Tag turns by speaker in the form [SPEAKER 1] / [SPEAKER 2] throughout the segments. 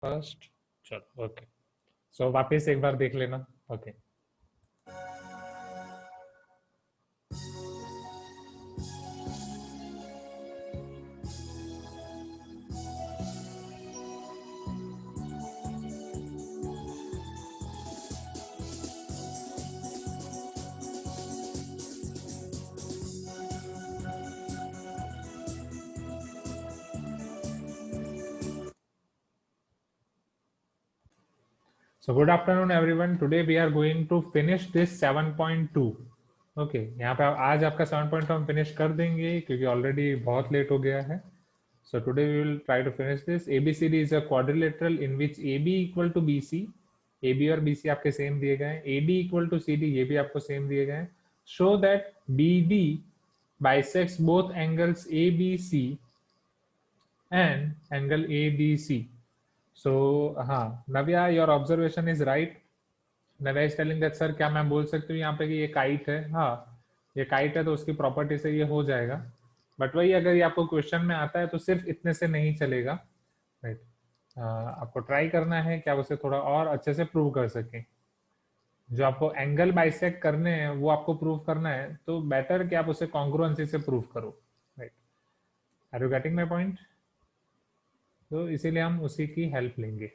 [SPEAKER 1] First. चलो okay, सो वापस एक बार देख लेना। Okay So good afternoon everyone. Today we are going to finish this 7.2. Okay यहाँ पे आज आपका 7.2 हम फिनिश कर देंगे क्योंकि ऑलरेडी बहुत लेट हो गया है. So today we will try to finish this. ABCD is a quadrilateral in which AB equal to BC. AB और BC आपके सेम दिए गए हैं. AD equal to CD ये भी आपको सेम दिए गए हैं. Show that BD bisects both angles ABC and angle ABC. So हाँ नव्या, your observation is right. Navya is telling that sir क्या मैं बोल सकती हूँ यहाँ पे कि ये काइट है. हाँ ये काइट है तो उसकी प्रॉपर्टी से ये हो जाएगा. बट वही अगर ये आपको क्वेश्चन में आता है तो सिर्फ इतने से नहीं चलेगा. राइट आपको ट्राई करना है कि आप उसे थोड़ा और अच्छे से प्रूव कर सकें. जो आपको एंगल बाइसेक्ट करने हैं वो आपको प्रूव करना है तो बेटर कि आप उसे कॉन्ग्रुएंसी से प्रूव करो. Right are you getting my point. तो इसीलिए हम उसी की हेल्प लेंगे.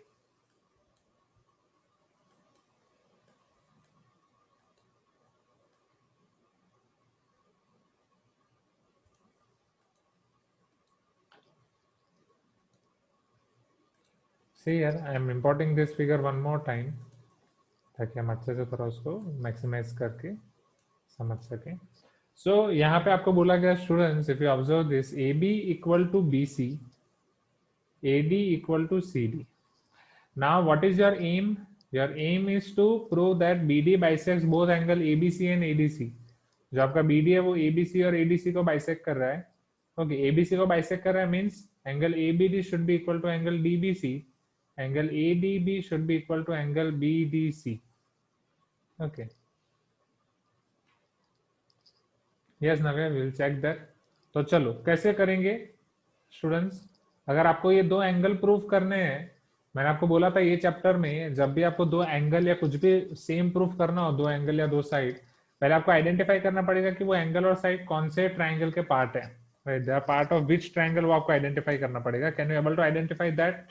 [SPEAKER 1] See here, I am importing this figure one more time ताकि हम अच्छे से थोड़ा उसको मैक्सिमाइज करके समझ सकें. सो यहाँ पे आपको बोला गया students, if you observe this, A B equal to B C, A D equal to C D. Now what is your aim. Your aim is to prove that B D bisects both angle A B C and A D C. जो आपका B D है वो ए B सी और ए D सी को bisect कर रहा है. Okay ए B सी को बाइसेक्ट कर रहा है means angle A B D should be equal to angle D B C. Angle A D B should be equal to angle B D C. Okay yes Navya, will check that. तो चलो कैसे करेंगे students. अगर आपको ये दो angle proof करने हैं, मैंने आपको बोला था ये चैप्टर में जब भी आपको दो एंगल या कुछ भी सेम प्रूफ करना हो, दो एंगल या दो साइड, पहले आपको आइडेंटिफाई करना पड़ेगा कि वो एंगल और साइड कौन से ट्राइंगल के पार्ट है. They are part of which triangle, वो आपको आइडेंटिफाई करना पड़ेगा. Can you able to identify that.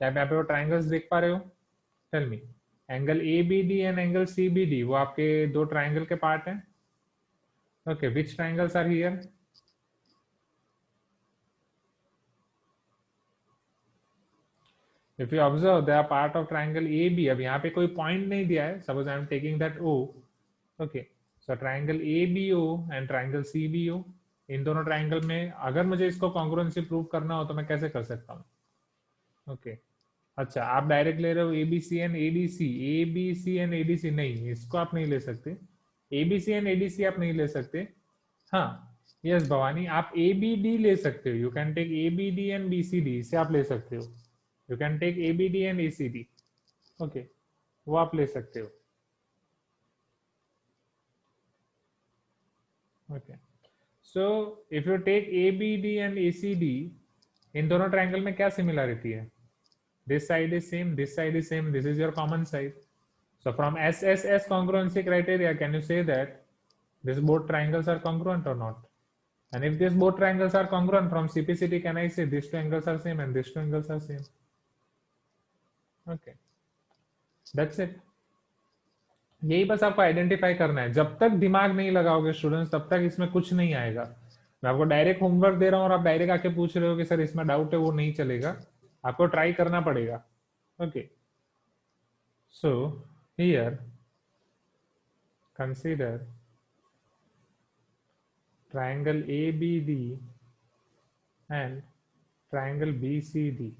[SPEAKER 1] क्या आप यहाँ पे वो ट्राइंगल्स देख पा रहे हो. Tell me. Angle A B D and angle C B D वो आपके दो ट्राइंगल के पार्ट हैं. Okay, which triangles are here? If you observe, they are part of triangle AB. अब यहाँ पे कोई point नहीं दिया है. Suppose I am taking that O. Okay, so triangle ABO and triangle CBO. इन दोनों ट्राइंगल में अगर मुझे इसको कॉन्ग्रुएंसी प्रूव करना हो तो मैं कैसे कर सकता हूँ. ओके अच्छा, आप डायरेक्ट ले रहे हो ABC and ADC. ABC and ADC नहीं, इसको आप नहीं ले सकते. ABC एंड ADC आप नहीं ले सकते. हाँ यस भवानी, आप ए बी डी ले सकते हो. You can take A B D and B C D, इसे आप ले सकते हो. You can take A B D and A C D. Okay वो आप ले सकते हो. Okay so if you take A B D and A C D, इन दोनों ट्राइंगल में क्या सिमिलरिटी है. This side is same, this side is same, this is your common side. So from SSS congruency criteria, can you say that this both triangles are congruent or not? And if these both triangles are congruent, from CPCT can I say these two angles are same and these two angles are same? Okay, that's it. यही बस आपको identify करना है. जब तक दिमाग नहीं लगाओगे स्टूडेंट्स तब तक इसमें कुछ नहीं आएगा. मैं आपको डायरेक्ट होमवर्क दे रहा हूँ और आप डायरेक्ट आके पूछ रहे हो कि सर इसमें डाउट है, वो नहीं चलेगा. आपको ट्राई करना पड़ेगा. Okay so here consider triangle ABD and triangle BCD.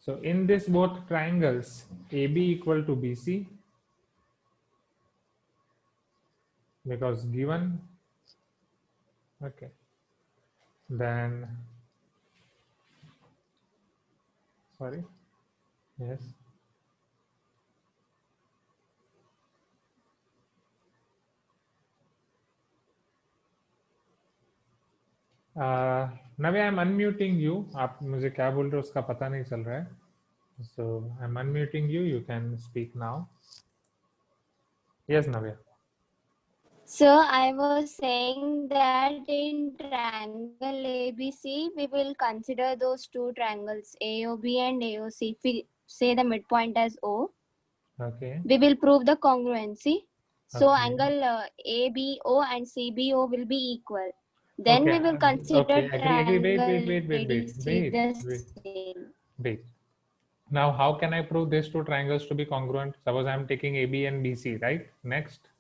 [SPEAKER 1] So in this both triangles, AB equal to BC, because given. Okay, then sorry, yes, नवे आई एम अनम्यूटिंग यू, आप मुझे क्या बोल रहे हो उसका पता नहीं चल रहा है, so I am unmuting you, you can speak now. Yes Navya.
[SPEAKER 2] So I was saying that in triangle ABC, we will consider those two triangles AOB and AOC. If we say the midpoint as O,
[SPEAKER 1] Okay.
[SPEAKER 2] we will prove the congruency. So
[SPEAKER 1] Okay.
[SPEAKER 2] angle ABO and CBO will be equal. Then
[SPEAKER 1] Okay.
[SPEAKER 2] we will consider
[SPEAKER 1] Okay. Agree. Agree. Wait.
[SPEAKER 2] triangle
[SPEAKER 1] Wait. Wait. Wait. Wait.
[SPEAKER 2] ADC
[SPEAKER 1] Wait.
[SPEAKER 2] the
[SPEAKER 1] Wait.
[SPEAKER 2] same.
[SPEAKER 1] Wait. Now, how can I prove these two triangles to be congruent? Suppose I am taking AB and BC, right? Next.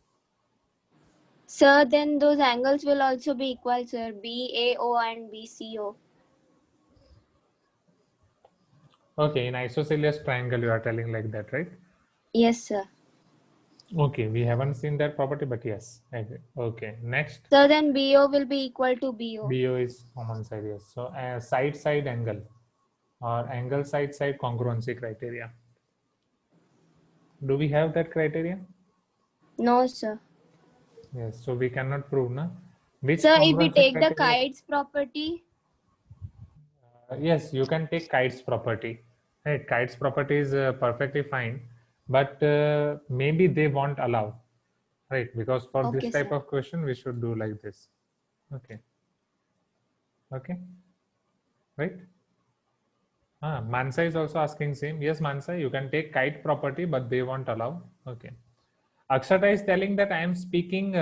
[SPEAKER 2] So then those angles will also be equal, sir. BAO and BCO.
[SPEAKER 1] Okay. In isosceles triangle, you are telling like that, right?
[SPEAKER 2] Yes, sir.
[SPEAKER 1] Okay. We haven't seen that property, but yes. I agree. Okay. Next.
[SPEAKER 2] So then BO will be equal to BO.
[SPEAKER 1] BO is common side, yes. So side angle or angle side congruency criteria. Do we have that criteria?
[SPEAKER 2] No, sir.
[SPEAKER 1] Yes. So we cannot prove, na? Which
[SPEAKER 2] So if we
[SPEAKER 1] congruency
[SPEAKER 2] take the
[SPEAKER 1] criteria?
[SPEAKER 2] kites property,
[SPEAKER 1] Yes, you can take kites property. Right, kites property is perfectly fine, but maybe they won't allow. Right, because for this
[SPEAKER 2] okay,
[SPEAKER 1] type
[SPEAKER 2] sir.
[SPEAKER 1] of question, we should do like this. Okay. Okay. Right. Mansa is also asking same. Yes, Mansa, you can take kite property, but they won't allow. Okay. Akshata is telling that I am speaking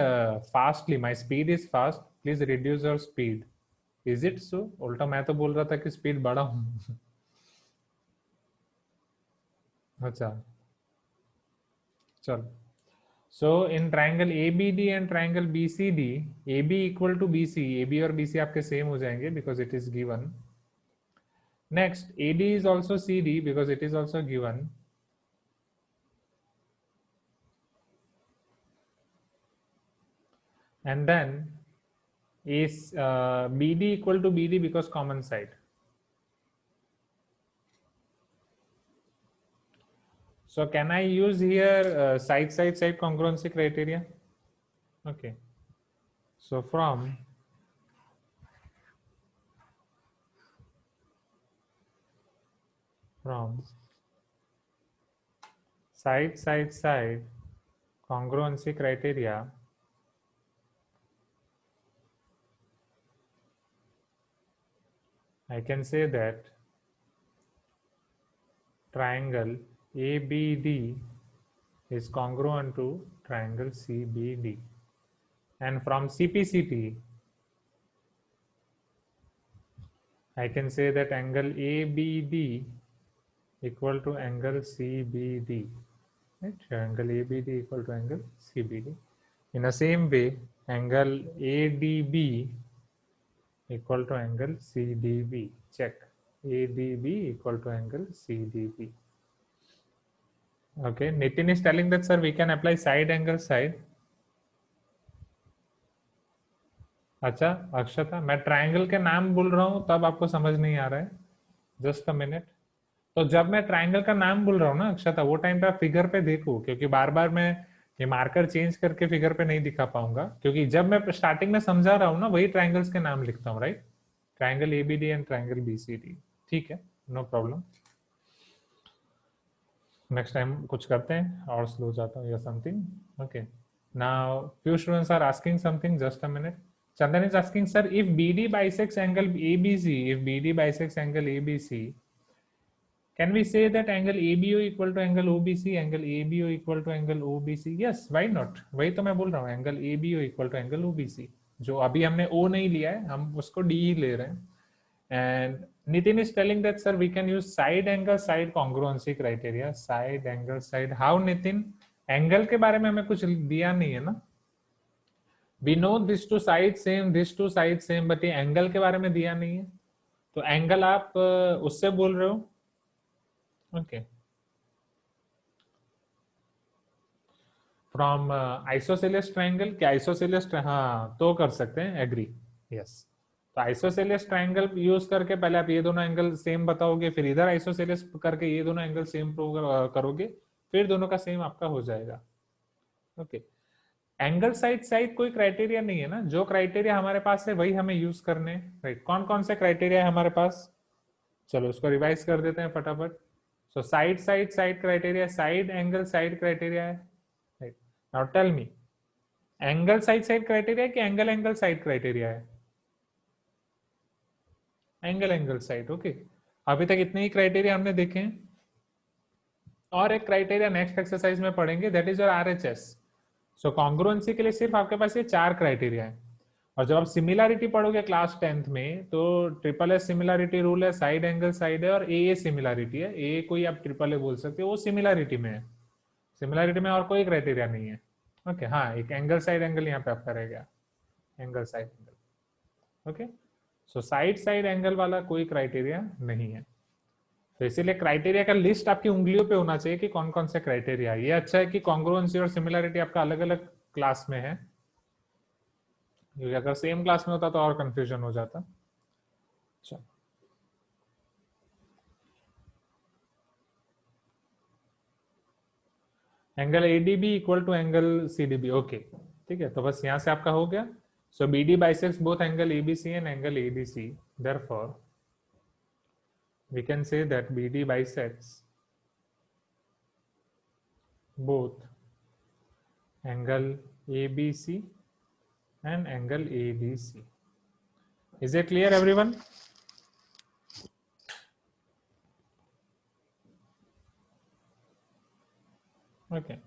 [SPEAKER 1] fastly. My speed is fast. Please reduce your speed. Is it so? उल्टा मैं तो बोल रहा था कि speed बढ़ा हूँ। अच्छा चलो। So in triangle ABD and triangle BCD, AB equal to BC, AB और BC आपके same हो जाएंगे because it is given. Next, AD is also CD because it is also given. And then is BD equal to BD because common side. So can I use here side congruency criteria? Okay. So from side congruency criteria, I can say that triangle ABD is congruent to triangle CBD. And from CPCT, I can say that angle ABD equal to angle CBD. Right? Angle ABD equal to angle CBD. In the same way, angle ADB equal to angle CDB. Check. ADB equal to angle CDB. Okay. Nitin is telling that, sir, we can apply side angle side. अच्छा अक्षता, मैं triangle के नाम बोल रहा हूँ तब आपको समझ नहीं आ रहा है। Just a minute. तो जब मैं ट्रायंगल का नाम बोल रहा हूँ ना अक्षता, वो टाइम पे आप फिगर पे देखो, क्योंकि बार बार मैं ये मार्कर चेंज करके फिगर पे नहीं दिखा पाऊंगा, क्योंकि जब मैं स्टार्टिंग में समझा रहा हूँ ना वही ट्रायंगल्स के नाम लिखता हूँ, right. Triangle ABD and triangle BCD, ठीक है, नो प्रॉब्लम। नेक्स्ट टाइम कुछ करते हैं और स्लो जाता हूँ या something. Okay, now few students are asking something, just a minute. Chandan is asking, sir, if BD bisects angle ABC, if BD bisects angle ABC, can we say that angle ABO equal to angle OBC, angle ABO equal to angle OBC? Yes, why not? वही तो मैं बोल रहा हूँ, angle ABO equal to angle OBC. जो अभी हमने O नहीं लिया है, हम उसको D ही ले रहे हैं. And Nitin is telling that, sir, we can use side angle side congruency criteria. Side angle side. How, Nitin? Angle के बारे में हमें कुछ दिया नहीं है ना. We know this two sides same, this two sides same, but ये angle के बारे में दिया नहीं है. तो angle आप उससे बोल रहे हो. Okay. From isosceles triangle, क्या isosceles, हाँ तो कर सकते हैं, एग्री, यस। तो आइसोसेलेस ट्रायंगल यूज करके पहले आप ये दोनों एंगल सेम बताओगे, फिर इधर आइसोसेलेस करके ये दोनों एंगल सेम करोगे, फिर दोनों का सेम आपका हो जाएगा। ओके, एंगल साइड साइड कोई क्राइटेरिया नहीं है ना, जो क्राइटेरिया हमारे पास है वही हमें यूज करने, राइट। कौन कौन से क्राइटेरिया है हमारे पास, चलो उसको रिवाइज कर देते हैं फटाफट। So side side side criteria, side angle side criteria है, right. Now tell me, angle side side criteria कि एंगल एंगल साइड क्राइटेरिया है? Angle angle side, okay. अभी तक इतने ही क्राइटेरिया हमने देखे हैं, और एक क्राइटेरिया नेक्स्ट एक्सरसाइज में पढ़ेंगे, that is your RHS. So congruency के लिए सिर्फ आपके पास ये 4 क्राइटेरिया है। और जब आप सिमिलैरिटी पढ़ोगे क्लास 10th में, तो ट्रिपल एस सिमिलैरिटी रूल है, साइड एंगल साइड है, और ए सिमिलैरिटी है। ए कोई आप ट्रिपल ए बोल सकते हो, वो सिमिलैरिटी में है। सिमिलैरिटी में और कोई क्राइटेरिया नहीं है, ओके। हाँ, एक एंगल साइड एंगल यहाँ पे आपका रह गया, एंगल साइड एंगल, ओके। सो साइड साइड एंगल वाला कोई क्राइटेरिया नहीं है। तो इसीलिए क्राइटेरिया का लिस्ट आपकी उंगलियों पे होना चाहिए कि कौन कौन से क्राइटेरिया। ये अच्छा है कि कॉन्ग्रुएंसी और सिमिलैरिटी आपका अलग अलग क्लास में है, क्योंकि अगर सेम क्लास में होता तो और कंफ्यूजन हो जाता। चलो, angle ADB equal to angle CDB, okay, ठीक है। तो बस यहां से आपका हो गया। So BD bisects both angle ABC and angle ADC, therefore we can say that BD bisects both angle ABC and angle ADC. Is it clear, everyone? Okay.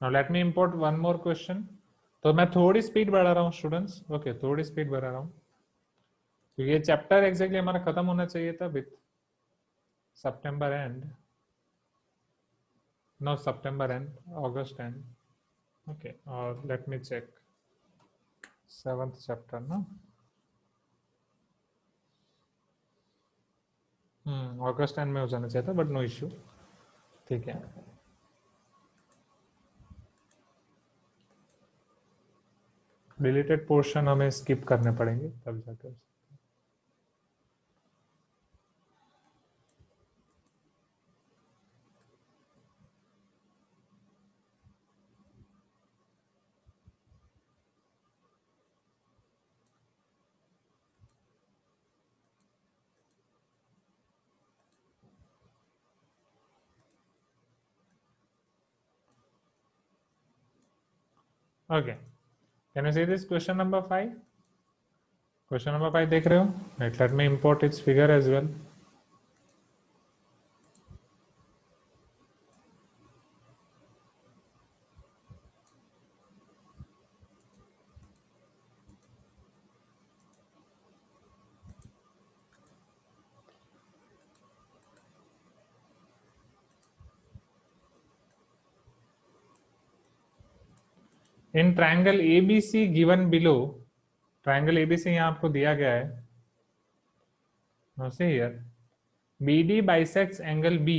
[SPEAKER 1] Now let me import one more question. तो मैं थोड़ी speed बढ़ा रहा हूँ students, okay, थोड़ी speed बढ़ा रहा हूँ, क्योंकि ये चैप्टर एग्जैक्टली हमारा खत्म होना चाहिए था with September end, no September end, August end, okay. और let me check 7th chapter ना, अगस्त एंड में हो जाना चाहिए था, बट नो इश्यू, ठीक है। डिलीटेड पोर्शन हमें स्किप करने पड़ेंगे तब जाकर। Okay, can you see this question number 5? Question number 5 देख रहे हो? Let me import its figure as well. In triangle ABC given below, triangle ABC यहाँ आपको दिया गया है, see here, BD bisects angle B,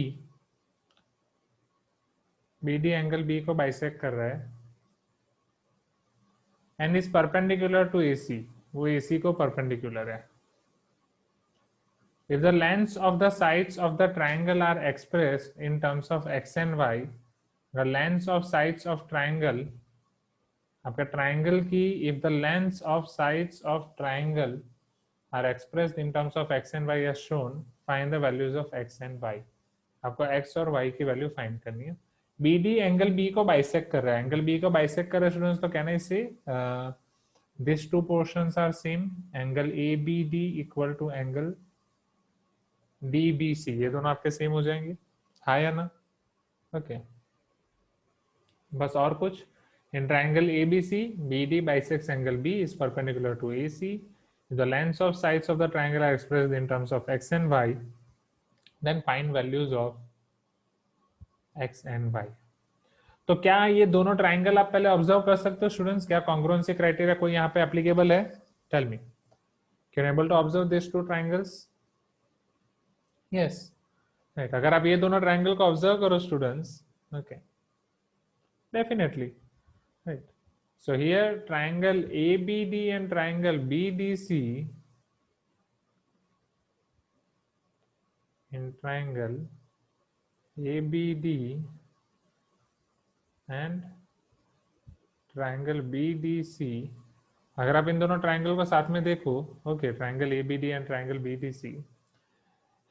[SPEAKER 1] BD angle B को bisect कर रहा है, and is perpendicular to AC, वो एसी को परपेंडिकुलर है। If the lengths of the sides of the triangle are expressed in terms of x and y, the lengths of sides of triangle, आपका triangle की, if the lengths of sides of triangle are expressed in terms of x and y as shown, find the values of x and y. आपको x और y की value find करनी है। BD angle B को bisect कर रहा है, angle B को बाइसेक्ट कर रहा है स्टूडेंट्स, तो कहना इसे this two portions are same, angle ABD equal to angle DBC, ये दोनों आपके सेम हो जाएंगे, हाँ या ना? ओके, बस और कुछ, in triangle ABC, BD bisects angle B is perpendicular to AC. The lengths of sides of the triangle are expressed in terms of x and y. Then find values of x and y. तो क्या ये दोनों triangle आप पहले observe कर सकते हो students? क्या कॉन्ग्रुएंसी क्राइटेरिया कोई यहाँ पे एप्लीकेबल है? Tell me, can able to observe this two triangles? Yes, right. अगर आप ये दोनों ट्राइंगल को ऑब्जर्व करो students, okay, definitely, right. So here triangle ABD and triangle BDC, in triangle ABD and triangle B D C, अगर आप इन दोनों ट्रायंगल को साथ में देखो, okay, triangle A B D and triangle B D C,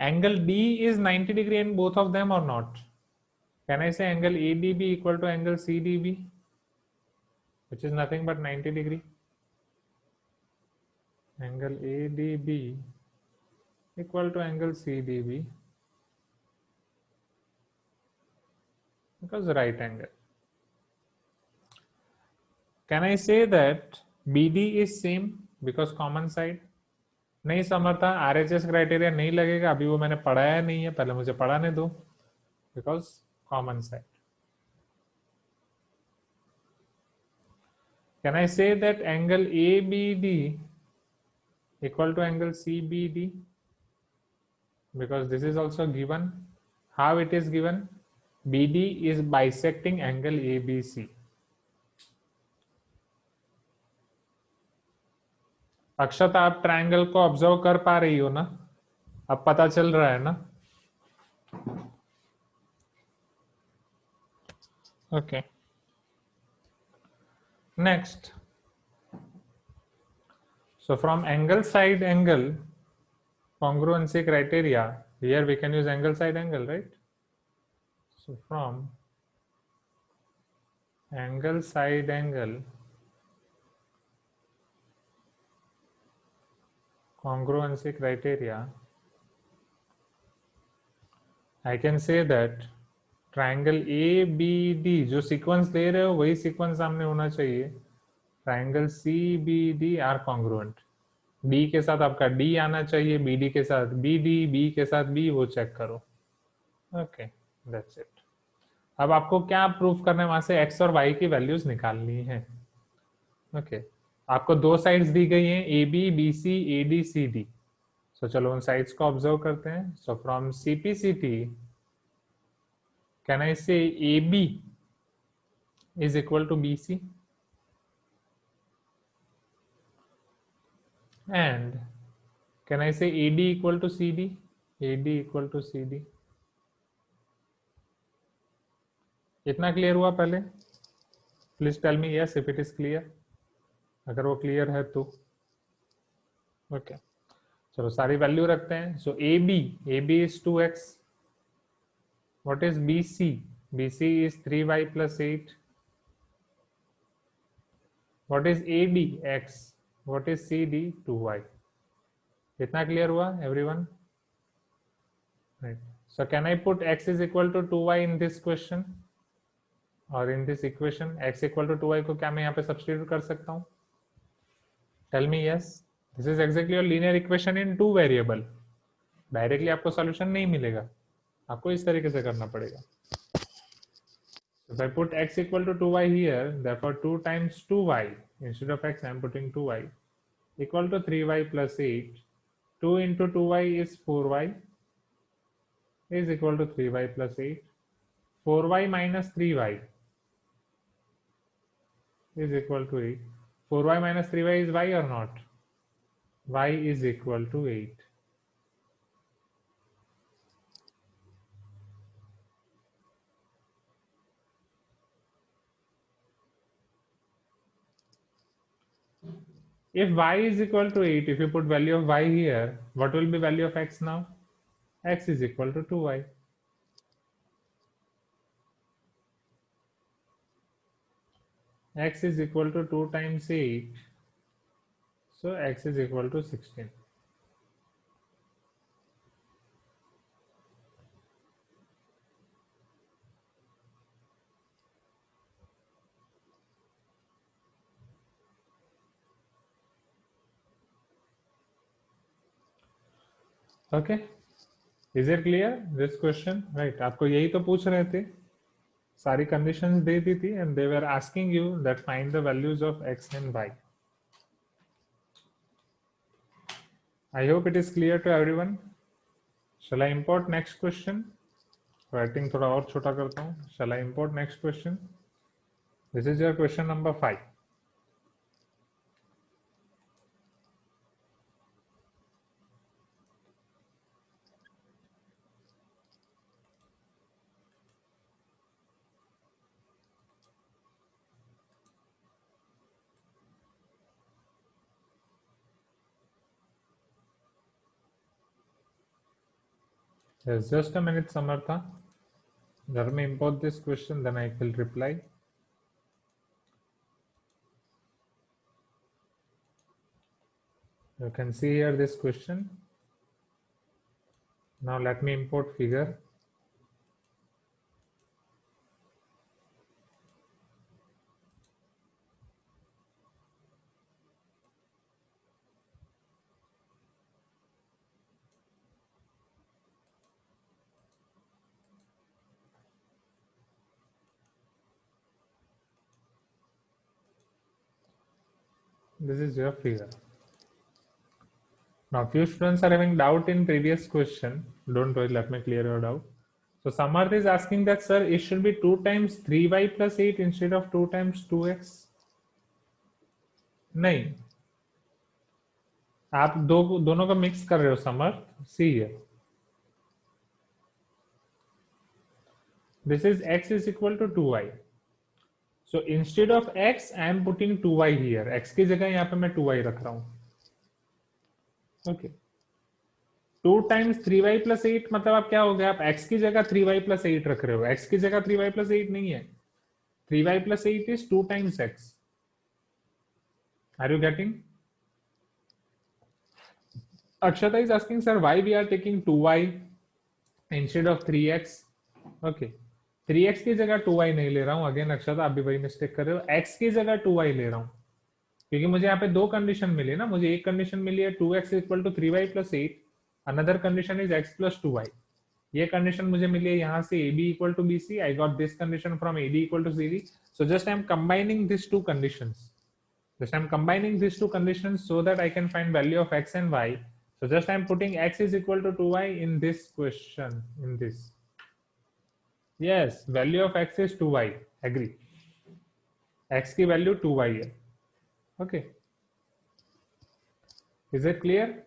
[SPEAKER 1] angle D is 90 degree in both of them or not? Can I say angle ADB equal to angle CDB, which is nothing but 90 degree? Angle ADB equal to angle CDB because right angle. Can I say that BD is same because common side? नहीं समझता, RHS criteria नहीं लगेगा, अभी वो मैंने पढ़ाया नहीं है, पहले मुझे पढ़ाने दो, because common side. Can I say that angle ABD equal to angle CBD? Because this is also given. How it is given? BD is bisecting angle ABC. अक्षता, आप ट्रायंगल को ऑब्जर्व कर पा रही हो ना? अब पता चल रहा है ना? Okay, next. So from angle side angle congruency criteria, here we can use angle side angle, right? So from angle side angle congruency criteria, I can say that triangle A B D जो sequence दे रहे हो वही sequence सामने होना चाहिए. Triangle C B D are congruent. D के साथ आपका डी आना चाहिए, बी डी के साथ बी डी, बी के साथ बी, वो चेक करो. Okay, that's it. अब आपको क्या प्रूफ करना है? वहां से एक्स और वाई की वैल्यूज निकालनी है. ओके, आपको दो साइड्स दी गई हैं, A B, B C, A D, C D. So चलो उन साइड्स को ऑब्जर्व करते हैं. So from C P C T, can I say AB is equal to BC? And can I say AD equal to CD? AD equal to CD. इतना clear हुआ पहले? Please tell me yes if it is clear. अगर वो clear है तो okay. चलो सारी value रखते हैं. सो AB is 2x. What is BC? BC is 3y plus 8. What is AD? X. What is CD? 2y. इतना क्लियर हुआ everyone? Right. So can I put x is equal to 2y in this question or in this equation? X equal to 2y को क्या मैं यहाँ पे substitute कर सकता हूँ? Tell me yes. This is exactly a linear equation in two variable. Directly आपको solution नहीं मिलेगा, आपको इस तरीके से करना पड़ेगा. So if I put x equal to 2y here, therefore 2 times 2y, instead of x I am putting 2y, equal to 3y plus 8. 2 into 2y is 4y is equal to 3y plus 8. 4y minus 3y is equal to 8. 4y minus 3y is y or not? Y is equal to 8. If y is equal to 8, if you put value of y here, what will be value of x now? X is equal to 2y. X is equal to 2 times 8. So x is equal to 16. Okay, is it clear this question? Right, आपको यही तो पूछ रहे थे, सारी conditions दे दी थी and they were asking you that find the values of x and y. I hope it is clear to everyone. Shall I import next question? Writing थोड़ा और छोटा करता हूँ. Shall I import next question? This is your question number 5. Yes, just a minute, Samartha. Let me import this question, then I will reply. You can see here this question. Now let me import figure. This is your figure. Now few students are having doubt in previous question. Don't worry, let me clear your doubt. So Samarth is asking that, sir, it should be 2 times 3y plus 8 instead of 2 times 2x. नहीं, आप दोनों का mix कर रहे हो Samarth. See here, this is x is equal to 2y. So instead of x, I am putting 2y here. x की जगह यहाँ पे मैं 2y रख रहा हूँ. ओके, 2 times 3y plus 8 मतलब आप क्या हो गया, आप x की जगह 3y plus 8 रख रहे हो. x की जगह 3y plus 8 नहीं है. 3y plus 8 is 2 times x. Are you getting? Akshata is asking, sir, why we are taking 2y instead of 3x? Okay, 3x की जगह 2y नहीं ले रहा हूँ. अगेन अक्षता, आप भी वही मिस्टेक कर रहे हो. x की जगह 2y ले रहा हूँ क्योंकि मुझे यहाँ पे दो कंडीशन मिली ना. मुझे एक कंडीशन मिली है 2x equal to 3y plus 8. Another condition is x plus 2y. ये कंडीशन मुझे मिली है यहाँ से ab equal to bc. I got this condition from ad equal to cd. So just I am combining this two conditions. Just I'm combining these two conditions so that I can find value of x and y. So just I'm putting x is equal to 2y in this question. In this, yes, value of x is 2y. Agree. X की value 2y है. Okay. Is it clear?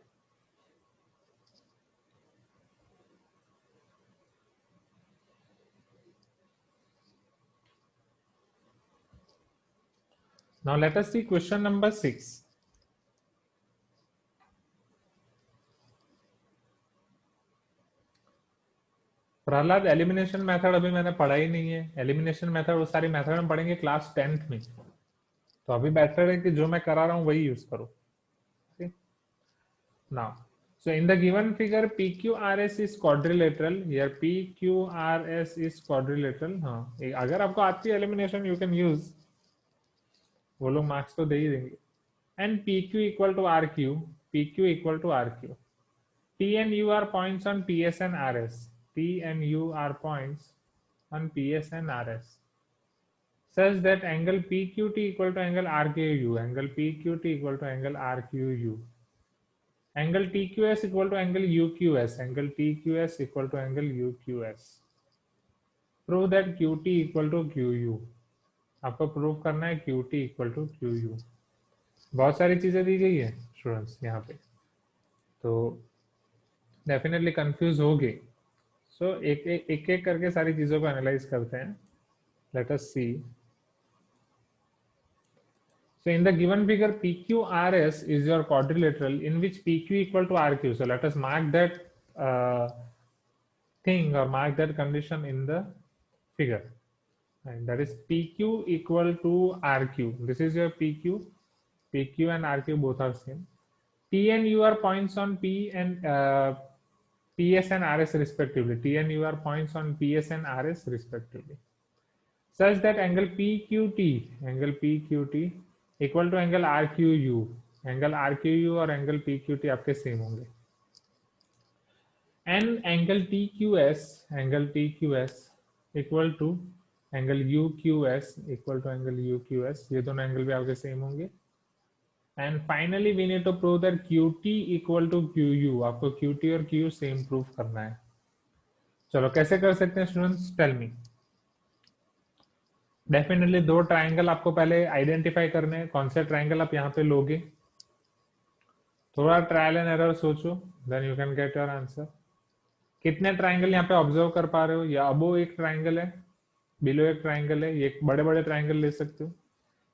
[SPEAKER 1] Now let us see question number 6. Prahlad, elimination method अभी मैंने पढ़ा ही नहीं है. Elimination method वो सारी method हम पढ़ेंगे क्लास 10th में. तो अभी बेटर है कि जो मैं करा रहा हूं वही यूज करो. Now, so in the given figure PQRS is quadrilateral. Here PQRS is quadrilateral. हाँ, अगर आपको आती है एलिमिनेशन यू कैन यूज. वो लोग मार्क्स तो दे ही देंगे. And PQ equal to RQ. PQ equal to RQ. T and U are points on PS and RS. T and U are points on PS and RS. Such that angle PQT equal to angle RQU. Angle PQT equal to angle RQU. Angle TQS equal to angle UQS. Angle TQS equal to angle UQS. Prove that QT equal to QU. आपको prove करना है QT equal to QU. बहुत सारी चीजें दी गई है students यहाँ पे, तो डेफिनेटली कंफ्यूज होगे. सो एक करके सारी चीजों को एनालाइज करते हैं. Let us see. So in the given figure PQRS is your quadrilateral in which PQ equal to RQ. So let us mark that thing or mark that condition in the figure. And that is PQ equal to RQ. This is your PQ. PQ and RQ both are same. T and U are points on P and PS and RS respectively. T and U are points on PS and RS respectively. Such that angle PQT equal to angle RQU. Angle RQU और angle PQT आपके same होंगे. And angle TQS equal to angle UQS equal to angle UQS. ये दोनों एंगल भी आपके same होंगे. And finally we need to prove that QT equal to QU. आपको QT और QU सेम प्रूव करना है. चलो कैसे कर सकते हैं स्टूडेंट्स, टेल मी. डेफिनेटली दो ट्राइंगल आपको पहले आइडेंटिफाई करने हैं. कौन से ट्राइंगल आप यहाँ पे लोगे, थोड़ा ट्रायल एंड एरर सोचो, then you can get your answer. कितने ट्राइंगल यहाँ पे ऑब्जर्व कर पा रहे हो, या अबो एक ट्राइंगल है, बिलो एक ट्राइंगल है. ये बड़े बड़े ट्राइंगल ले सकते हो,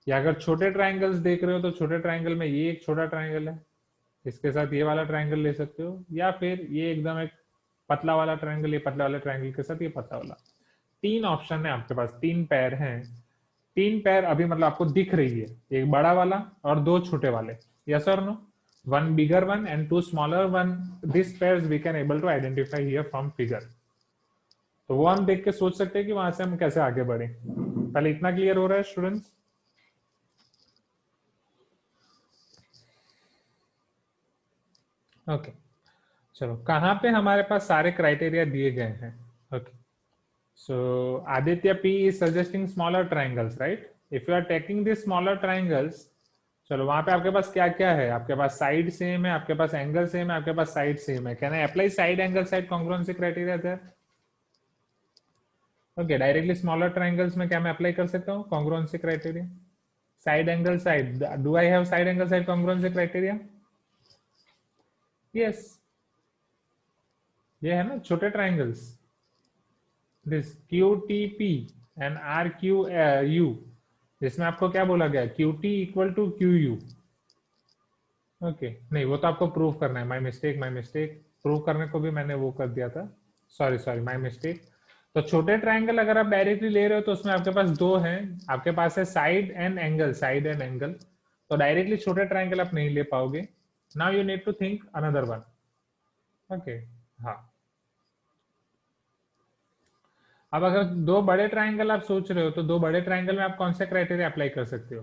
[SPEAKER 1] या अगर छोटे ट्राइंगल्स देख रहे हो तो छोटे ट्राइंगल में ये एक छोटा ट्राइंगल है, इसके साथ ये वाला ट्राइंगल ले सकते हो, या फिर ये एकदम एक पतला वाला ट्रायंगल, ये पतला वाला ट्रायंगल के साथ ये पतला वाला। 3 ऑप्शन है आपके पास, 3 पैर हैं। 3 पैर अभी मतलब आपको दिख रही है, एक बड़ा वाला और 2 छोटे वाले, यस और no? One bigger one and 2 smaller one, these pairs we can able to identify here from figure। तो वो हम देख के सोच सकते हैं कि वहां से हम कैसे आगे बढ़े। पहले इतना क्लियर हो रहा है स्टूडेंट्स? ओके, चलो कहाँ पे हमारे पास सारे क्राइटेरिया दिए गए हैं? Okay, so Aditya P is suggesting smaller triangles, right? If you are taking this smaller triangles, चलो वहां पे आपके पास क्या क्या है? आपके पास साइड सेम है, आपके पास एंगल सेम है, आपके पास साइड सेम है। Can I apply side angle side congruency criteria there? Okay, directly smaller triangles में क्या मैं अप्लाई कर सकता हूँ congruency criteria? Side angle side, do I have side angle side congruency criteria? Yes, ये है ना छोटे triangles, this Q T P and R Q U, जिसमें आपको क्या बोला गया? Q T equal to Q U. Okay, नहीं वो तो आपको प्रूव करना है, my mistake my mistake, prove करने को भी मैंने वो कर दिया था, सॉरी सॉरी माय मिस्टेक। तो छोटे ट्राइंगल अगर आप डायरेक्टली ले रहे हो तो उसमें आपके पास 2 हैं, आपके पास है side and angle, side and angle, तो डायरेक्टली छोटे ट्राइंगल आप नहीं ले पाओगे। Now you need to think another one. Okay, हाँ, अब अगर 2 बड़े ट्राइंगल आप सोच रहे हो तो 2 बड़े ट्राइंगल में आप कौन से क्राइटेरिया अप्लाई कर सकते हो?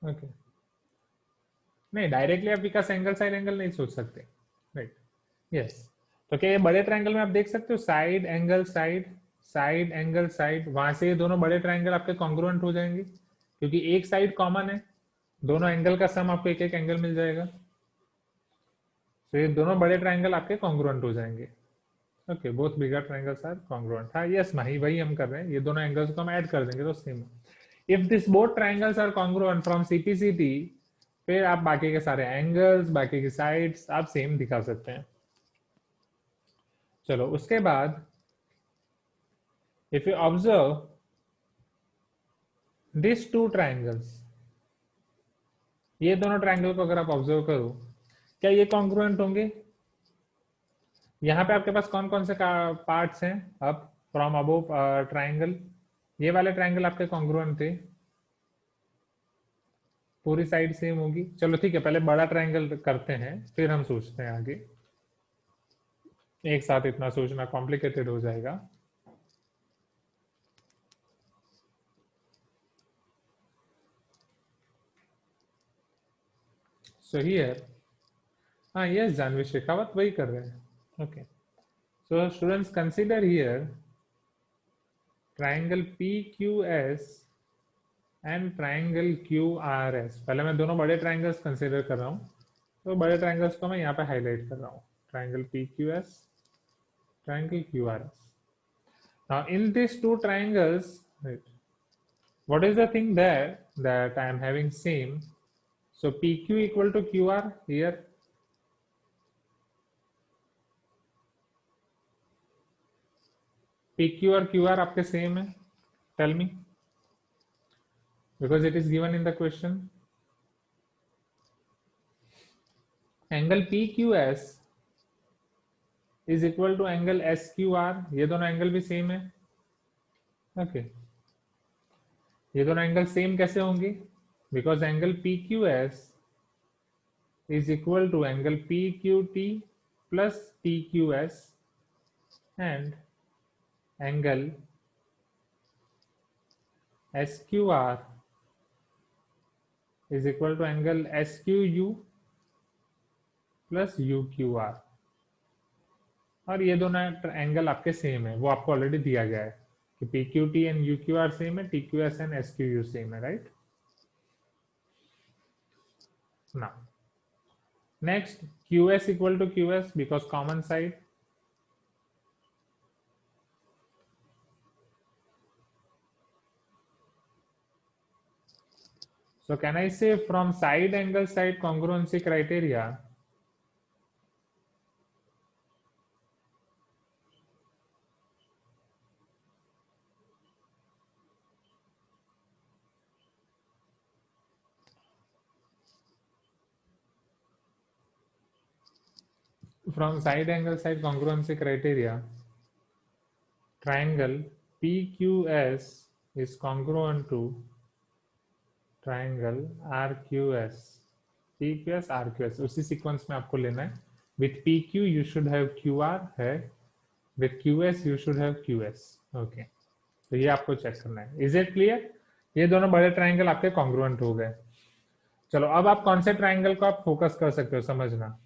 [SPEAKER 1] ओके, नहीं डायरेक्टली आप विकास एंगल साइड एंगल नहीं सोच सकते, राइट? यस, तो क्या ये बड़े ट्रायंगल में आप देख सकते हो side angle side, side angle side, वहां से ये दोनों बड़े ट्रायंगल आपके कॉन्ग्रुएंट हो जाएंगे क्योंकि एक साइड कॉमन है, दोनों एंगल का सम आपको एक एक एंगल मिल जाएगा, तो ये दोनों बड़े ट्रायंगल आपके कॉन्ग्रुएंट हो जाएंगे। Okay, both bigger triangles are congruent. हाँ यस माही, वही हम कर रहे हैं, ये दोनों एंगल्स को हम ऐड कर देंगे तो same. If this both triangles are congruent from CPCT, फिर आप बाकी के सारे एंगल्स, बाकी की साइड्स आप सेम दिखा सकते हैं। चलो उसके बाद if you observe these two triangles, ये दोनों ट्रायंगल को अगर आप ऑब्जर्व करो, क्या ये कॉन्ग्रुएंट होंगे? यहाँ पे आपके पास कौन कौन से पार्ट्स हैं? अब फ्रॉम अबोव ट्रायंगल, ये वाले ट्रायंगल आपके कॉन्ग्रुएंट थे, पूरी साइड सेम होगी। चलो ठीक है, पहले बड़ा ट्रायंगल करते हैं फिर हम सोचते हैं आगे, एक साथ इतना सोचना कॉम्प्लिकेटेड हो जाएगा। सो हियर, हाँ यस जानवी शेखावत वही कर रहे हैं। Okay, so students consider here triangle PQS and triangle QRS। पहले मैं दोनों बड़े ट्रायंगल्स कंसीडर कर रहा हूँ, तो बड़े ट्रायंगल्स को मैं यहाँ पे हाईलाइट कर रहा हूँ, triangle PQS, triangle QRS। Now in these two triangles, right, what is the thing there that I am having same? So PQ equal to QR here. PQ और QR आपके सेम है? Tell me, because it is given in the question. Angle PQS is equal to angle SQR, ये दोनों एंगल भी same है। Okay, ये दोनों एंगल सेम कैसे होंगे? Because angle PQS is equal to angle PQT plus TQS and angle SQR is equal to angle SQU plus UQR। और ये दोनों एंगल आपके सेम है, वो आपको ऑलरेडी दिया गया है कि PQT एंड UQR सेम है, TQS एंड SQU सेम है, right? Now next, QS equal to QS because common side. So can I say from side angle side congruency criteria, from side angle side congruency criteria, triangle PQS is congruent to triangle RQS. PQS RQS उसी sequence में आपको लेना है. With PQ you should have QR है, with QS you should have QS. Okay. तो ये आपको check करना है. Is it clear? ये दोनों बड़े ट्राइंगल आपके कॉन्ग्रुएंट हो गए. चलो अब आप कौन से ट्राइंगल को आप फोकस कर सकते हो समझना.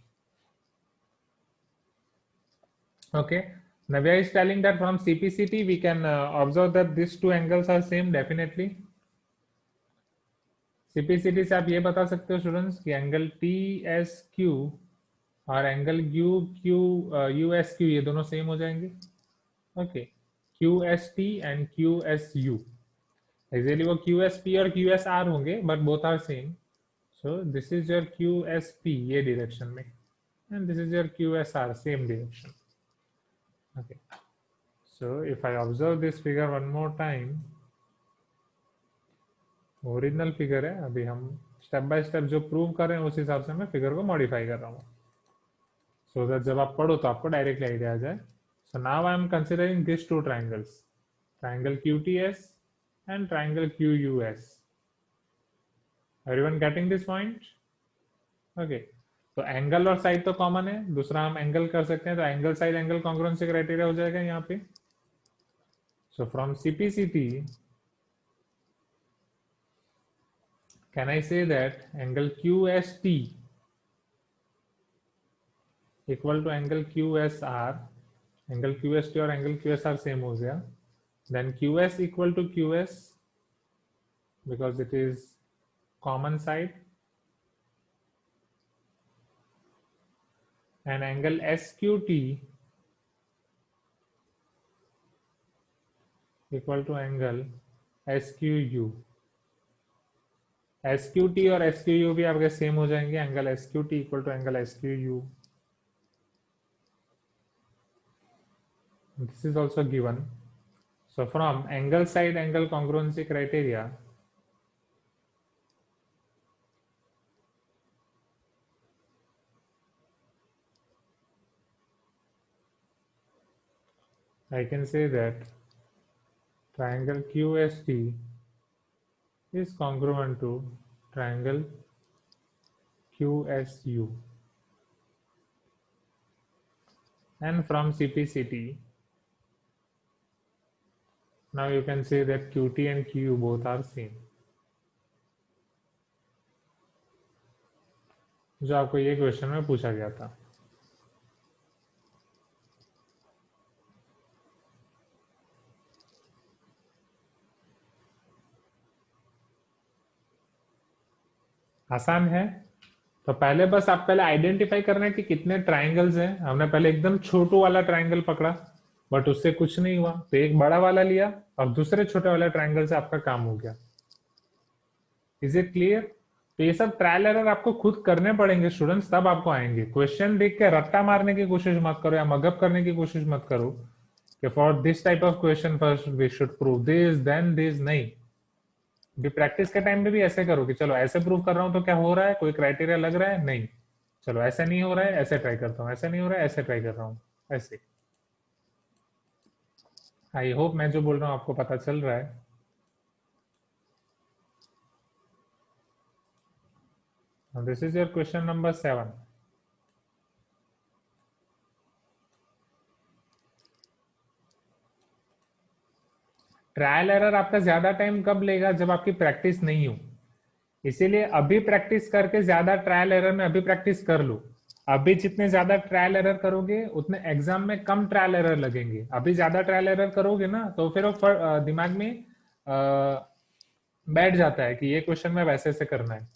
[SPEAKER 1] Okay. Navya is telling that from CPCT we can observe that these two angles are same definitely. CPCT से आप ये बता सकते हो स्टूडेंट्स कि एंगल TSQ और एंगल USQ ये दोनों सेम हो जाएंगे. Okay. QST and QSU. Actually वो QSP और QSR होंगे but both are same. So this is your QSP ये डायरेक्शन में and this is your QSR same direction. Okay, so if I observe this figure one more time, original figure है. अभी हम step by step जो prove कर रहे हैं उस हिसाब से मैं फिगर को मॉडिफाई कर रहा हूँ, सो दैट जब आप पढ़ो तो आपको डायरेक्टली आइडिया आ जाए. So now I am considering this two triangles, triangle QTS and triangle QUS. Everyone getting this point? Okay. तो एंगल और साइड तो कॉमन है. दूसरा हम एंगल कर सकते हैं, तो angle side angle congruency criteria हो जाएगा यहाँ पे. सो from CPCT can I say that angle QST equal to angle QSR, angle QST और angle QSR same हो गया, then QS equal to QS because it is common side, and angle SQT equal to angle SQU. SQT और SQU भी आपके same हो जाएंगे. Angle SQT equal to angle SQU. This is also given. So from angle side angle congruency criteria, I can say that triangle QST is congruent to triangle QSU. And from CPCT, now you can say that QT and QU both are same. जो आपको ये question में पूछा गया था. आसान है. तो पहले बस आप पहले आइडेंटिफाई करना है कि कितने ट्राइंगल्स हैं. हमने पहले एकदम छोटू वाला ट्राइंगल पकड़ा बट उससे कुछ नहीं हुआ, तो एक बड़ा वाला लिया और दूसरे छोटे वाले ट्राइंगल से आपका काम हो गया. Is it clear? तो ये सब ट्रायल एरर आपको खुद करने पड़ेंगे स्टूडेंट्स, तब आपको आएंगे. क्वेश्चन देख के रट्टा मारने की कोशिश मत करो या मगअप करने की कोशिश मत करो कि for this type of question first we should prove this then this. नहीं, भी प्रैक्टिस के टाइम में भी ऐसे करो कि चलो ऐसे प्रूव कर रहा हूं तो क्या हो रहा है, कोई क्राइटेरिया लग रहा है, नहीं, चलो ऐसा नहीं हो रहा है ऐसे ट्राई करता हूँ, ऐसा नहीं हो रहा है ऐसे ट्राई कर रहा हूँ, ऐसे. आई होप मैं जो बोल रहा हूँ आपको पता चल रहा है. This is your question number 7. Trial error आपका ज्यादा टाइम कब लेगा? जब आपकी प्रैक्टिस नहीं हो. इसीलिए अभी प्रैक्टिस करके ज्यादा ट्रायल एरर में अभी प्रैक्टिस कर लो. अभी जितने ज्यादा ट्रायल एरर करोगे उतने एग्जाम में कम ट्रायल एरर लगेंगे. अभी ज्यादा ट्रायल एरर करोगे ना तो फिर वो दिमाग में बैठ जाता है कि ये क्वेश्चन में वैसे से करना है.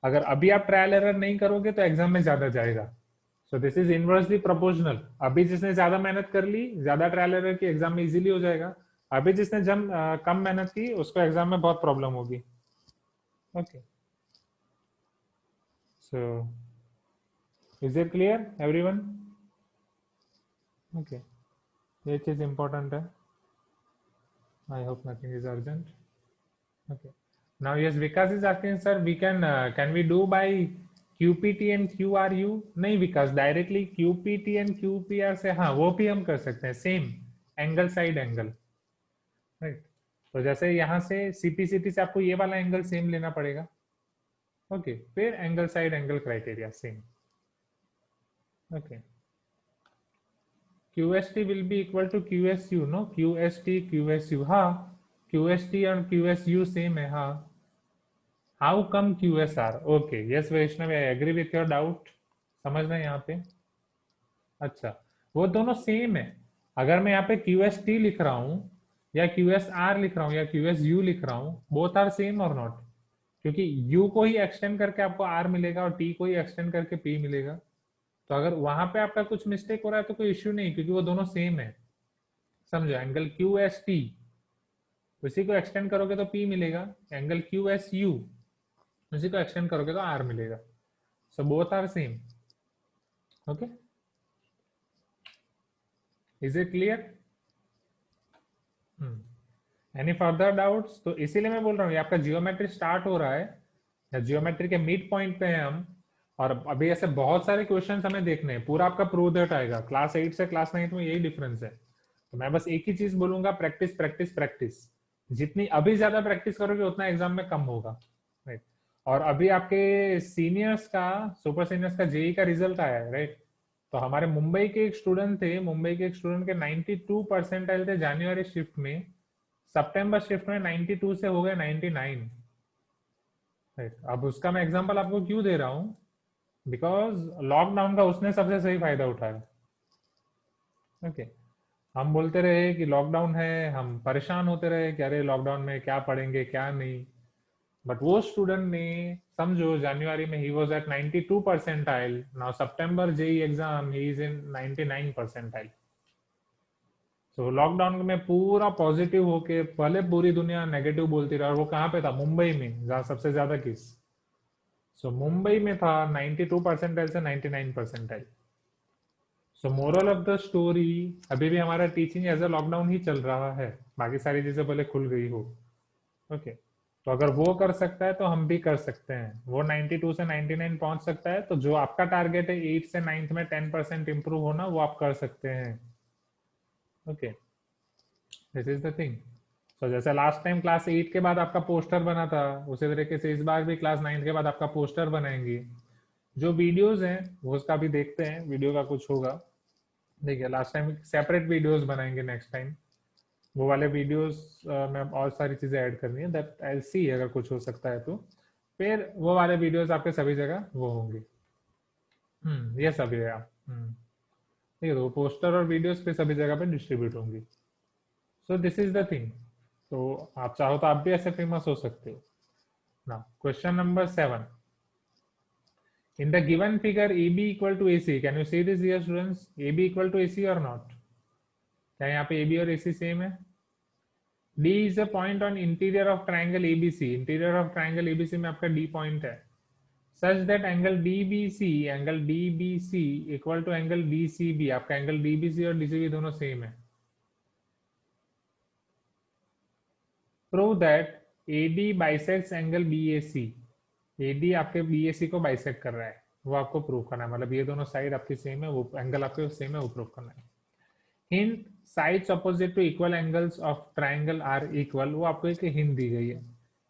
[SPEAKER 1] अगर अभी आप ट्रायल एरर नहीं करोगे तो एग्जाम में ज्यादा जाएगा. सो दिस इज इनवर्सली प्रोपोर्शनल. अभी जिसने ज्यादा मेहनत कर ली, ज्यादा ट्रायल एरर की, एग्जाम में इजीली हो जाएगा. अभी जिसने कम मेहनत की उसको एग्जाम में बहुत प्रॉब्लम होगी. Okay, so is it clear everyone? Okay, ये चीज इंपॉर्टेंट है. I hope nothing is urgent. Okay. Now yes, Vikas is asking, sir, we can we do by QPT and QRU नहीं विकास, डायरेक्टली QPT एंड QPR से, हाँ वो भी हम कर सकते हैं, same angle side angle, right. तो जैसे यहाँ से CPCT से आपको ये वाला एंगल सेम लेना पड़ेगा, ओके, फिर angle side angle criteria same, okay. QST will be equal to QSU, no? QST, QSU, हाँ, QST और QSU सेम है, हाँ। How come QSR? Okay, yes Vaishnav, I agree with your doubt. समझना यहाँ पे, अच्छा, वो दोनों सेम है। अगर मैं यहाँ पे QST लिख रहा हूँ या QSR लिख रहा हूँ या QSU लिख रहा हूँ, बोथ आर सेम और नॉट, क्योंकि U को ही एक्सटेंड करके आपको R मिलेगा और T को ही एक्सटेंड करके P मिलेगा। तो अगर वहां पे आपका कुछ मिस्टेक हो रहा है तो कोई इश्यू नहीं, क्योंकि वो दोनों सेम है, समझो। एंगल QST उसी को एक्सटेंड करोगे तो P मिलेगा, एंगल QSU उसी को एक्सटेंड करोगे तो R मिलेगा। So both are same, okay. Is it clear? Any further doubts? तो इसीलिए मैं बोल रहा हूँ ये आपका जियोमेट्री स्टार्ट हो रहा है, या जियोमेट्री के मिड पॉइंट पे हैं हम, और अभी ऐसे बहुत सारे क्वेश्चंस हमें देखने हैं। पूरा आपका प्रोजेक्ट आएगा, क्लास 8 से क्लास 9 में यही डिफरेंस है। तो मैं बस एक ही चीज बोलूंगा, प्रैक्टिस प्रैक्टिस प्रैक्टिस। जितनी अभी ज्यादा प्रैक्टिस करोगे उतना एग्जाम में कम होगा, राइट। और अभी आपके सीनियर्स का, सुपर सीनियर्स का जेई का रिजल्ट आया है, राइट। तो हमारे मुंबई के एक स्टूडेंट थे, मुंबई के एक स्टूडेंट के 92 परसेंटाइल थे जनवरी शिफ्ट में, सितंबर शिफ्ट में 92 से हो गए 99, राइट। अब उसका मैं एग्जांपल आपको क्यों दे रहा हूँ, बिकॉज लॉकडाउन का उसने सबसे सही फायदा उठाया, ओके। हम बोलते रहे कि लॉकडाउन है, हम परेशान होते रहे कि अरे लॉकडाउन में क्या पढ़ेंगे क्या नहीं, बट वो स्टूडेंट ने, समझो जनवरी में ही वाज एट 92 परसेंटाइल, नाउ सितंबर जेई एग्जाम ही इज इन 99 परसेंटाइल। तो लॉकडाउन में पूरा पॉजिटिव होके, भले पूरी दुनिया नेगेटिव बोलती रहा, और वो कहाँ पे था? मुंबई में, जहाँ सबसे ज्यादा केस। सो मुंबई में था 92 परसेंटाइल से 99 percentile. So moral of the story, अभी भी हमारा टीचिंग एज अ लॉकडाउन ही चल रहा है, बाकी सारी चीजें भले खुल गई हो, ओके। तो अगर वो कर सकता है तो हम भी कर सकते हैं। वो 92 से 99 पहुंच सकता है, तो जो आपका टारगेट है 8 से 9th में 10% इंप्रूव होना, वो आप कर सकते हैं, okay. This is the thing. तो जैसे लास्ट टाइम क्लास 8 के बाद आपका पोस्टर बना था, उसी तरीके से इस बार भी क्लास 9 के बाद आपका पोस्टर बनाएंगे। जो वीडियोस हैं वो उसका भी देखते हैं, वीडियो का कुछ होगा, देखिए लास्ट टाइम सेपरेट वीडियोस बनाएंगे नेक्स्ट टाइम। वो वाले वीडियोस में और सारी चीजें ऐड करनी है, दैट आई सी, अगर कुछ हो सकता है तो फिर वो वाले वीडियोस आपके सभी जगह वो होंगे। ये सभी है आप, ठीक है। तो पोस्टर और वीडियोस पे सभी जगह पे डिस्ट्रीब्यूट होंगी। सो दिस इज द थिंग। तो आप चाहो तो आप भी ऐसे फेमस हो सकते हो ना। Question number 7, in the given figure AB equal to AC, can you see this here students? AB equal to AC or not? क्या यहाँ पे AB और AC सेम है? D is a point on interior of triangle ABC, interior of triangle ABC में आपका D point है, such that angle DBC equal to angle DCB, आपका angle DBC और DCB दोनों सेम है। Prove that AD bisects angle BAC, AD आपके BAC को bisect कर रहा है, वो आपको प्रूव करना है। मतलब ये दोनों साइड आपकी सेम है, वो एंगल आपके सेम है, वो प्रूव करना है। Hint, sides opposite to equal angles of triangle are equal, वो आपको एक हिंट दी गई है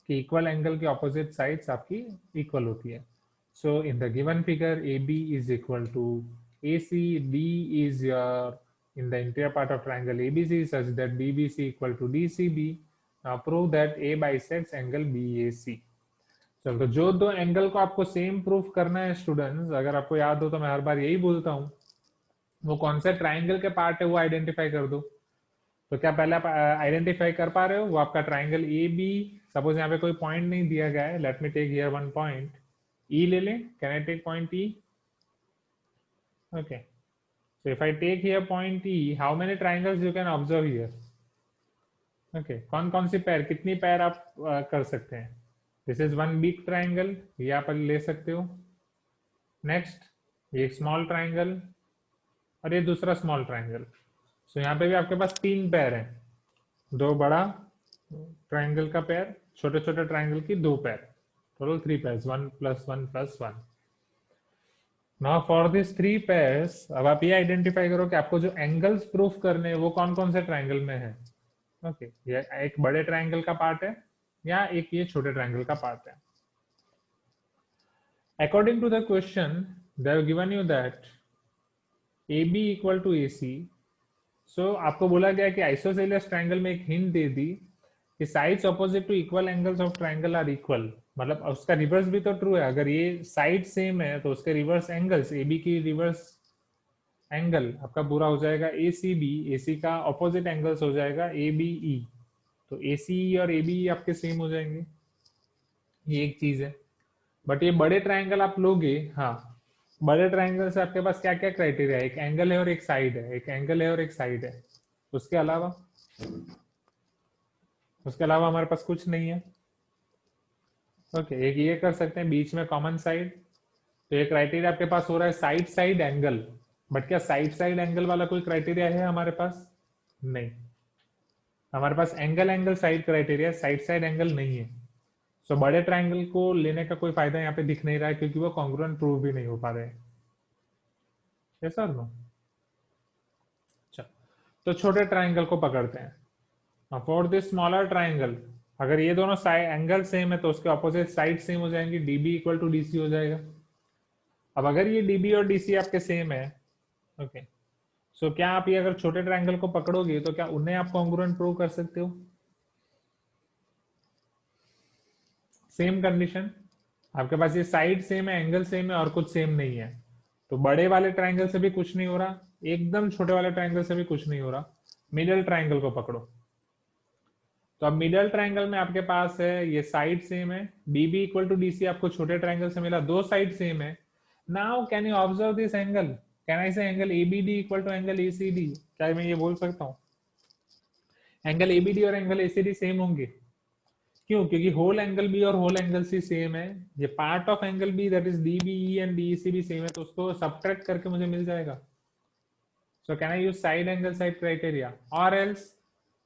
[SPEAKER 1] कि इक्वल एंगल की ऑपोजिट साइड्स आपकी इक्वल होती है। So in the given figure AB is equal to AC, D is your in the interior part of triangle ABC such that BBC equal to DCB. Now prove that A bisects angle BAC. चलो, तो जो दो angle को आपको same proof करना है students, अगर आपको याद हो तो मैं हर बार यही बोलता हूँ, वो कौन से ट्राइंगल के पार्ट है वो आइडेंटिफाई कर दो। तो क्या पहले आप आइडेंटिफाई कर पा रहे हो? वो आपका ट्राइंगल ए बी, सपोज यहाँ पे कोई पॉइंट नहीं दिया गया है, let me take here one point, E ले लें, can I take point E? Okay, so if I take here point E, how many triangles you can observe here? Okay, कौन कौन सी पैर, कितनी पैर आप कर सकते हैं? This is one big triangle, ये आप ले सकते हो। नेक्स्ट, ये एक स्मॉल ट्राइंगल और ये दूसरा स्मॉल ट्राइंगल। सो यहाँ पे भी आपके पास 3 पैर हैं, 2 बड़ा ट्राइंगल का पैर, छोटे छोटे ट्राइंगल की 2 पैर, टोटल 3 पैर, 1 + 1 + 1। Now for this three pairs, अब आप ये आइडेंटिफाई करो कि आपको जो एंगल्स प्रूफ करने हैं वो कौन कौन से ट्रायंगल में है। ओके, ये एक बड़े ट्रायंगल का पार्ट है या एक ये छोटे ट्रायंगल का पार्ट है। According to the question they have given you that A B equal to A C. So आपको बोला गया कि आइसोसेलेस ट्रायंगल में एक हिंट दे दी कि sides opposite to equal angles of triangle are equal. मतलब उसका रिवर्स भी तो ट्रू है, अगर ये साइड सेम है तो उसके रिवर्स एंगल्स ए बी की रिवर्स एंगल आपका पूरा हो जाएगा ए सी बी, ए सी का ऑपोजिट एंगल्स हो जाएगा ए बी ई। तो ए सी और ए बी आपके सेम हो जाएंगे, ये एक चीज है। बट ये बड़े ट्रायंगल आप लोगे, हाँ, बड़े ट्रायंगल से आपके पास क्या क्या क्राइटेरिया है, एक एंगल है और एक साइड है, एक एंगल है और एक साइड है। उसके अलावा हमारे पास कुछ नहीं है। ओके, एक ये कर सकते हैं बीच में कॉमन साइड। तो ये क्राइटेरिया आपके पास हो रहा है साइड साइड एंगल। बट क्या साइड साइड एंगल वाला कोई क्राइटेरिया है हमारे पास? नहीं, हमारे पास angle angle side criteria, side side angle नहीं है। सो बड़े ट्रायंगल को लेने का कोई फायदा यहाँ पे दिख नहीं रहा है, क्योंकि वो कॉन्ग्रुएंट प्रूव भी नहीं हो पा रहे हैं। यस और नो? अच्छा, तो छोटे ट्रायंगल को पकड़ते हैं। फॉर दिस स्मॉलर ट्रायंगल, अगर ये दोनों साइड एंगल सेम है तो उसके ऑपोजिट साइड सेम हो जाएंगी, डीबी इक्वल टू डीसी हो जाएगा। अब अगर ये डीबी और डीसी आपके सेम है, ओके, सो क्या आप ये अगर छोटे ट्रायंगल को पकड़ोगे तो क्या उन्हें आप कॉन्ग्रुएंट प्रूव कर सकते हो? सेम कंडीशन, आपके पास ये साइड सेम है, एंगल सेम है और कुछ सेम नहीं है, तो बड़े वाले ट्रायंगल से भी कुछ नहीं हो रहा, एकदम छोटे वाले ट्रायंगल से भी कुछ नहीं हो रहा। मिडिल ट्रायंगल को पकड़ो। तो अब मिडिल ट्रायंगल में आपके पास है ये साइड सेम है, डीबी इक्वल टू डीसी आपको छोटे ट्रायंगल से मिला, दो साइड सेम है। Now can you observe this angle? Can I say angle ABD equal to angle ACD? क्या मैं ये बोल सकता हूँ एंगल एबीडी और एंगल एसीडी सेम होंगे? क्यों? क्योंकि होल एंगल बी और होल एंगल सी सेम है। ये part of angle B that is DBE and DEC भी सेम है, तो उसको सब्ट्रैक्ट करके मुझे मिल जाएगा। So can I use side angle side criteria? और एल्स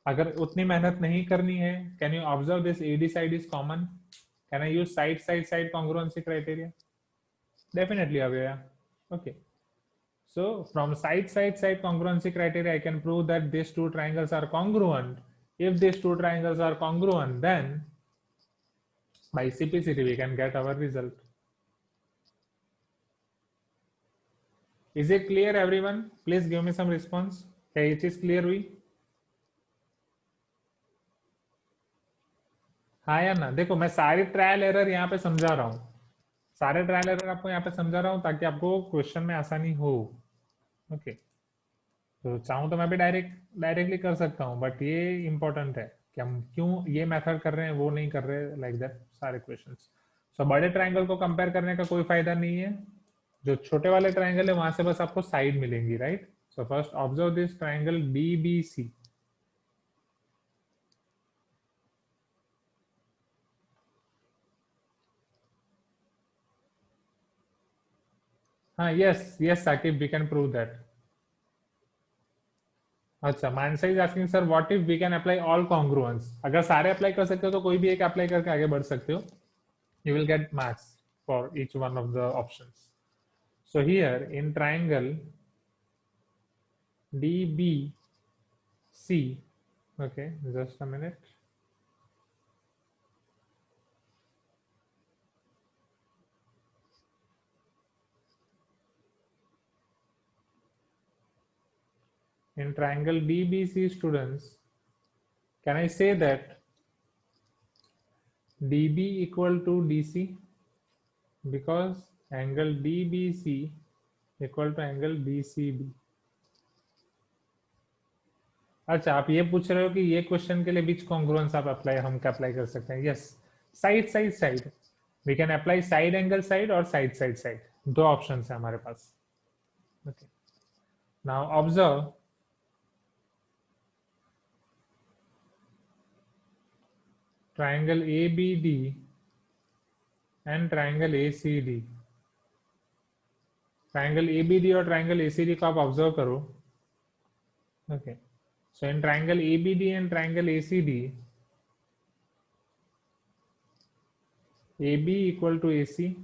[SPEAKER 1] अगर उतनी मेहनत नहीं करनी है, can you observe this AD side is common? Can I use side side side congruency criteria? Definitely aware. Okay, so from side side side congruency criteria I can prove that these two triangles are congruent. If these two triangles are congruent, then by CPCT we can get our result. Is it clear everyone? Please give me some response. क्या ये चीज clear हुई? हाँ या ना? देखो मैं सारे ट्रायल एरर यहाँ पे समझा रहा हूँ, सारे ट्रायल एरर आपको यहाँ पे समझा रहा हूँ ताकि आपको क्वेश्चन में आसानी हो। ओके, तो चाहूँ तो मैं भी डायरेक्टली कर सकता हूँ, बट ये इंपॉर्टेंट है कि हम क्यों ये मेथड कर रहे हैं, वो नहीं कर रहे लाइक दैट सारे क्वेश्चंस। सो बड़े ट्रायंगल को कंपेयर करने का कोई फायदा नहीं है, जो छोटे वाले ट्रायंगल है वहां से बस आपको साइड मिलेंगी, right? So first observe this triangle BBC. हाँ, yes yes Saqib, we can prove that. अच्छा, Mansa is asking sir what if we can apply all congruence? अगर सारे अप्लाई कर सकते हो तो कोई भी एक अप्लाई करके आगे बढ़ सकते हो, you will get marks for each one of the options. So here in triangle DBC, okay, just a minute. In triangle DBC students, can I say that DB equal to DC? Because angle DBC equal to angle BCB. अच्छा, आप ये पूछ रहे हो कि ये question के लिए विच कॉन्ग्रुएंस आप अप्लाई, हम क्या अप्लाई कर सकते हैं? Yes, side side side, we can apply side angle side और साइड साइड साइड, दो ऑप्शन है हमारे पास। Okay, now observe triangle ABD and triangle ACD। Triangle ABD और ट्राइंगल ACD को आप ऑब्जर्व करो। Okay, so in triangle ABD and triangle ACD, AB equal to AC,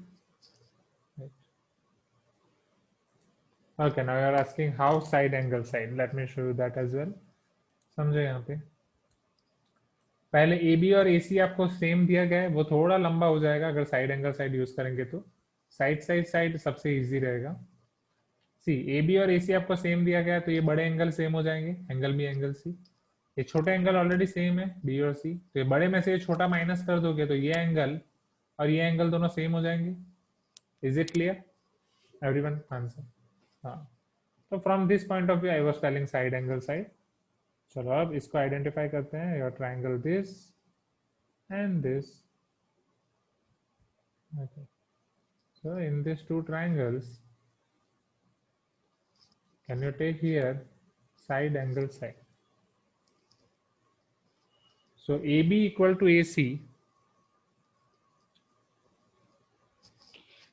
[SPEAKER 1] Okay, now you're asking how side angle side. Let me show you that as well. समझो यहाँ पे पहले A B और ए सी आपको same दिया गया है, वो थोड़ा लंबा हो जाएगा अगर साइड एंगल साइड यूज करेंगे तो साइड साइड साइड सबसे इजी रहेगा। सी ए बी और ए सी आपको सेम दिया गया है तो ये बड़े एंगल सेम हो जाएंगे, एंगल बी एंगल सी। ये छोटे एंगल ऑलरेडी सेम है बी और सी, तो ये बड़े में से ये छोटा माइनस कर दोगे तो ये एंगल और ये एंगल दोनों सेम हो जाएंगे। Is it clear everyone? Answer हाँ। तो from this point of view I was telling side angle side. चलो अब इसको आइडेंटिफाई करते हैं, your triangle this and this. Okay. So in these two triangles, can you take here side angle side? So AB equal to AC.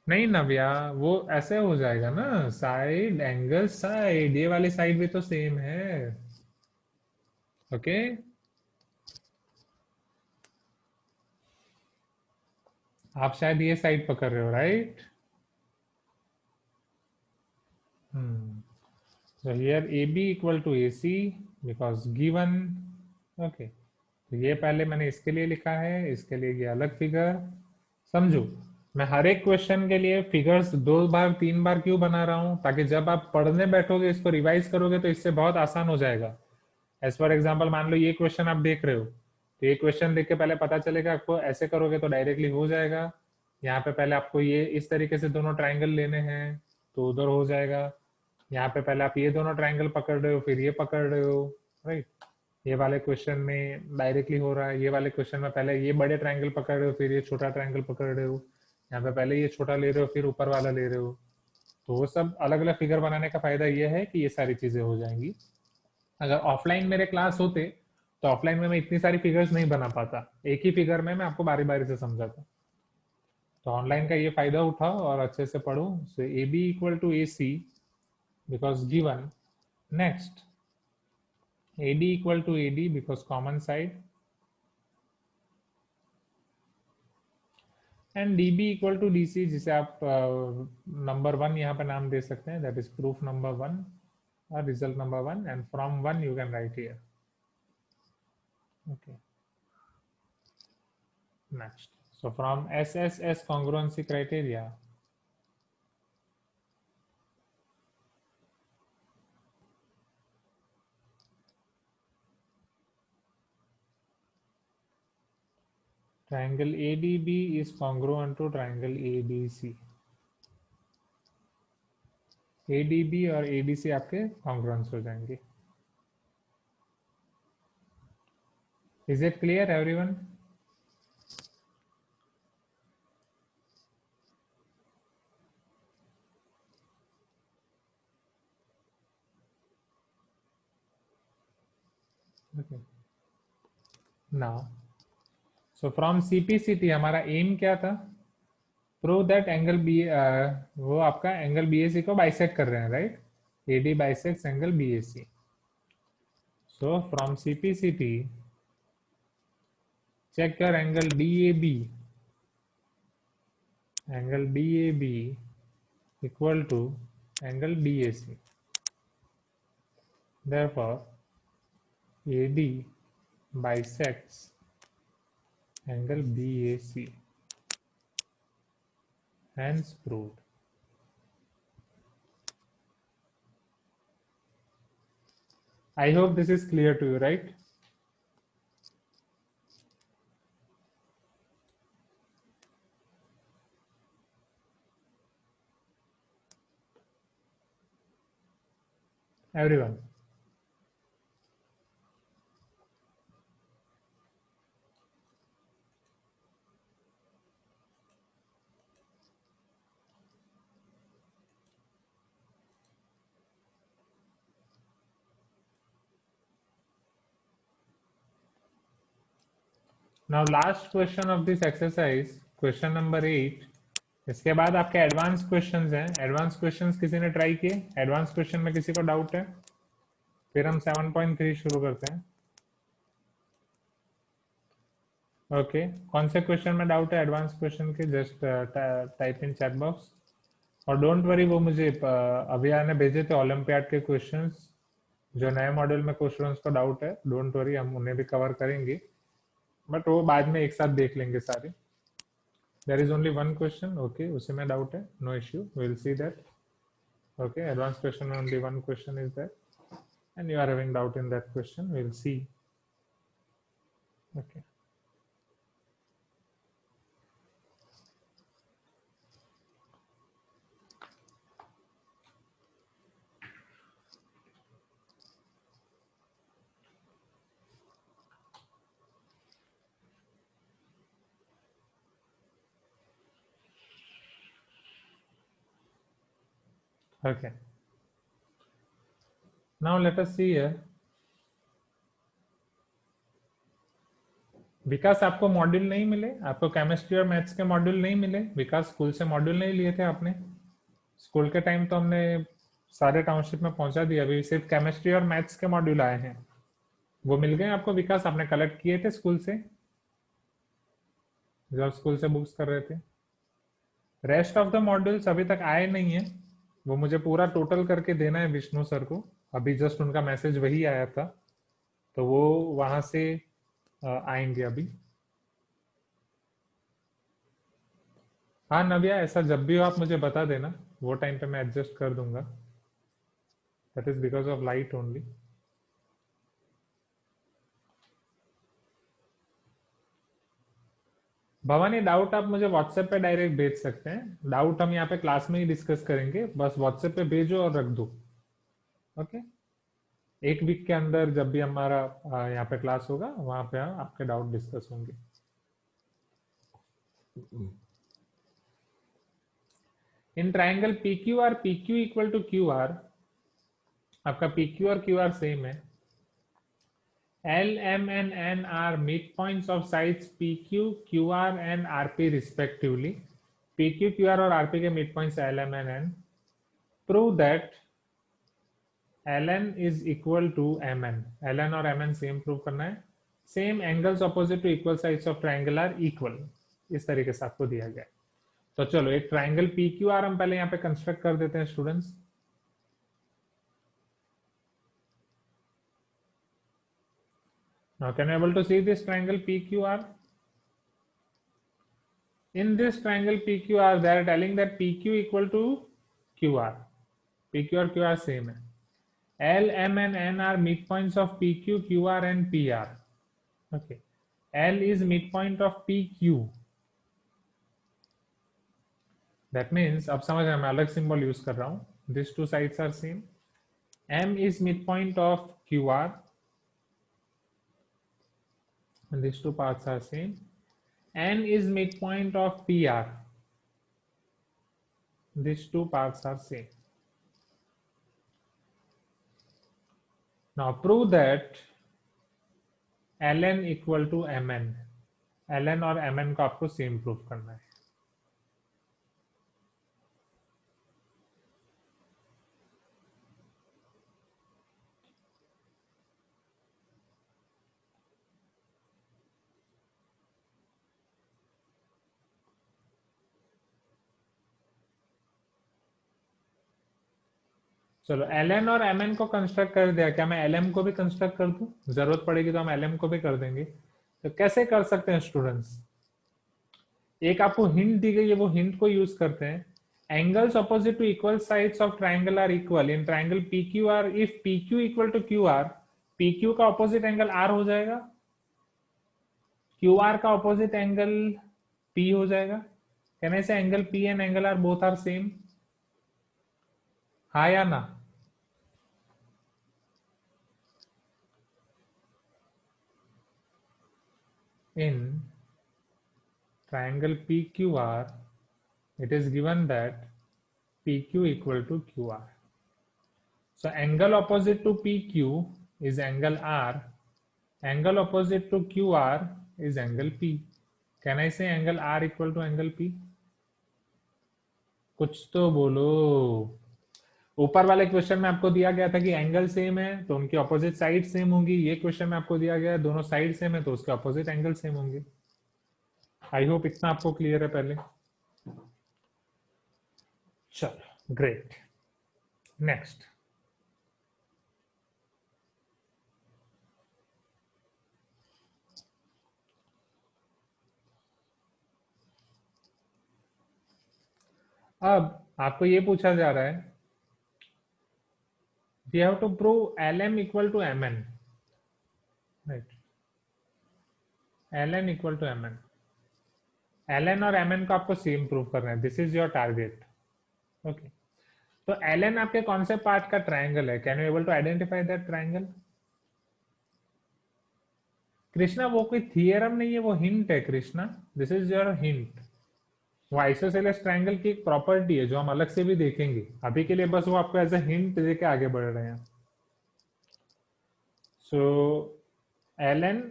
[SPEAKER 1] नहीं नव्या, वो ऐसे हो जाएगा ना, साइड एंगल साइड, ये वाली साइड भी तो सेम है। ओके आप शायद ये साइड पकड़ रहे हो, right? So here AB equal to AC because given. Okay. तो ये पहले मैंने इसके लिए लिखा है, इसके लिए ये अलग फिगर। समझो मैं हर एक क्वेश्चन के लिए फिगर्स 2 बार 3 बार क्यों बना रहा हूं, ताकि जब आप पढ़ने बैठोगे इसको रिवाइज करोगे तो इससे बहुत आसान हो जाएगा। एज फॉर एग्जाम्पल मान लो ये क्वेश्चन आप देख रहे हो, तो ये क्वेश्चन देख के पहले पता चलेगा आपको, ऐसे करोगे तो डायरेक्टली हो जाएगा। यहाँ पे पहले आपको ये इस तरीके से दोनों ट्राइंगल लेने हैं तो उधर हो जाएगा। यहाँ पे पहले आप ये दोनों ट्राइंगल पकड़ रहे हो फिर ये पकड़ रहे हो, राइट? ये वाले क्वेश्चन में डायरेक्टली हो रहा है, ये वाले क्वेश्चन में पहले ये बड़े ट्राइंगल पकड़ रहे हो फिर ये छोटा ट्राइंगल पकड़ रहे हो, यहाँ पे पहले ये छोटा ले रहे हो फिर ऊपर वाला ले रहे हो। तो वो सब अलग अलग फिगर बनाने का फायदा ये है कि ये सारी चीजें हो जाएंगी। अगर ऑफलाइन मेरे क्लास होते तो ऑफलाइन में मैं इतनी सारी फिगर्स नहीं बना पाता, एक ही फिगर में मैं आपको बारी बारी से समझाता। तो ऑनलाइन का ये फायदा उठाओ और अच्छे से पढ़ो। So A B equal to A C because given. Next AD equal to AD because common side, and DB equal to DC जिसे आप नंबर 1 यहाँ पे नाम दे सकते हैं, that is proof number 1 or result number 1, and from 1 you can write here. Okay. Next, so from SSS congruency criteria, triangle ADB is congruent to triangle ABC. ADB और ADC आपके congruence हो जाएंगे। Is it clear everyone? Okay. Now, so from CPCT हमारा aim क्या था? Prove that angle B, वो आपका angle BAC को बाइसेक्ट कर रहे हैं, right? AD bisects angle BAC. So from CPCT check your angle DAB. Angle DAB equal to angle BAC. Therefore, AD bisects angle BAC. Hence proved. I hope this is clear to you, right? Everyone. Now last question of this exercise, question number 8. इसके बाद आपके advance questions हैं। Advance questions किसी ने try किए? Advance question में किसी को डाउट है? फिर हम 7.3 शुरू करते हैं। ओके, कौन से क्वेश्चन में डाउट है एडवांस क्वेश्चन के? Just type in chat box. और डोंट वरी, वो मुझे अभिया ने भेजे थे ओलंपियाड के क्वेश्चंस, जो नए मॉड्यूल में क्वेश्चंस को डाउट है, डोंट वरी, हम उन्हें भी कवर करेंगे, बट वो बाद में एक साथ देख लेंगे सारे. There is only one question, okay, उसी में डाउट है, no issue, we will see that. Okay, advance question में only one question is that, and you are having doubt in that question, we'll see. Okay. Okay. Now let us see here. विकास, आपको module नहीं मिले? आपको chemistry और maths के module नहीं मिले? विकास, school से मॉड्यूल नहीं लिए थे आपने? स्कूल के टाइम तो हमने सारे टाउनशिप में पहुंचा दिया, अभी सिर्फ केमिस्ट्री और मैथ्स के मॉड्यूल आए हैं. वो मिल गए आपको विकास? आपने कलेक्ट किए थे स्कूल से जब स्कूल से बुक्स कर रहे थे? रेस्ट ऑफ द मॉड्यूल्स अभी तक आए नहीं है, वो मुझे पूरा टोटल करके देना है विष्णु सर को. अभी जस्ट उनका मैसेज वही आया था, तो वो वहां से आएंगे अभी. हाँ नव्या, ऐसा जब भी हो आप मुझे बता देना, वो टाइम पे मैं एडजस्ट कर दूंगा. That is because of light only. Bhavani, doubt आप मुझे व्हाट्सएप पे डायरेक्ट भेज सकते हैं. डाउट हम यहाँ पे क्लास में ही डिस्कस करेंगे, बस व्हाट्सएप पे भेजो और रख दो. ओके, एक वीक के अंदर जब भी हमारा यहाँ पे क्लास होगा, वहां पे आपके डाउट डिस्कस होंगे. In triangle P Q R, P Q equal to Q R, आपका पी क्यू और क्यू आर सेम है. L, M and N are midpoints of sides PQ, QR and RP respectively. PQ, QR और RP के midpoints L, M and N. Prove that Ln is equal to Mn. Ln और Mn same prove करना है. Same angles opposite to equal sides of triangle are equal. इस तरीके से आपको दिया गया है. तो चलो एक ट्राइंगल PQR हम पहले यहाँ पे कंस्ट्रक्ट कर देते हैं students. Now can you able to see this triangle PQR? In this triangle PQR, they are telling that PQ equal to QR. PQ और QR same है. L, M and N are midpoints of PQ, QR and PR. Okay. L is midpoint of PQ. That means अब समझ रहे, मैं अलग symbol use कर रहा हूँ. These two sides are same. M is midpoint of QR. And these two parts are same. N is midpoint of PR. These two parts are same. Now prove that Ln equal to Mn. Ln और Mn को आपको same prove करना है. चलो Ln और Mn को construct कर दिया, क्या मैं Lm को भी कंस्ट्रक्ट कर दूं? जरूरत पड़ेगी तो हम Lm को भी कर देंगे. तो कैसे कर सकते हैं स्टूडेंट्स? एक आपको हिंट दी गई है, वो हिंट को यूज करते हैं. Angles opposite to equal sides of triangle are equal in triangle PQR. If PQ equal to QR, PQ का ऑपोजिट एंगल R हो जाएगा, QR का ऑपोजिट एंगल P हो जाएगा. कहने से angle P and angle R both are same. हाँ या ना? In triangle PQR, it is given that PQ equal to QR. So angle opposite to PQ is angle R. Angle opposite to QR is angle P. Can I say angle R equal to angle P? कुछ तो बोलो. ऊपर वाले question में आपको दिया गया था कि एंगल सेम है तो उनकी ऑपोजिट साइड सेम होंगी. ये क्वेश्चन में आपको दिया गया है दोनों साइड सेम है तो उसके ऑपोजिट एंगल सेम होंगे. आई होप इतना आपको क्लियर है. पहले चलो ग्रेट, नेक्स्ट। अब आपको ये पूछा जा रहा है, we have to prove lm equal to mn, right? ln equal to mn, ln और mn को आपको सेम प्रूव करना है, this is your target. Okay, तो ln आपके कौन से पार्ट का ट्रायंगल है? Can you able to identify that triangle? Krishna वो कोई थियरम नहीं है, वो हिंट है Krishna, this is your hint. वो आइसोसेलेस ट्रायंगल की एक प्रॉपर्टी है जो हम अलग से भी देखेंगे, अभी के लिए बस वो आपको एज अ हिंट देके आगे बढ़ रहे हैं। सो ln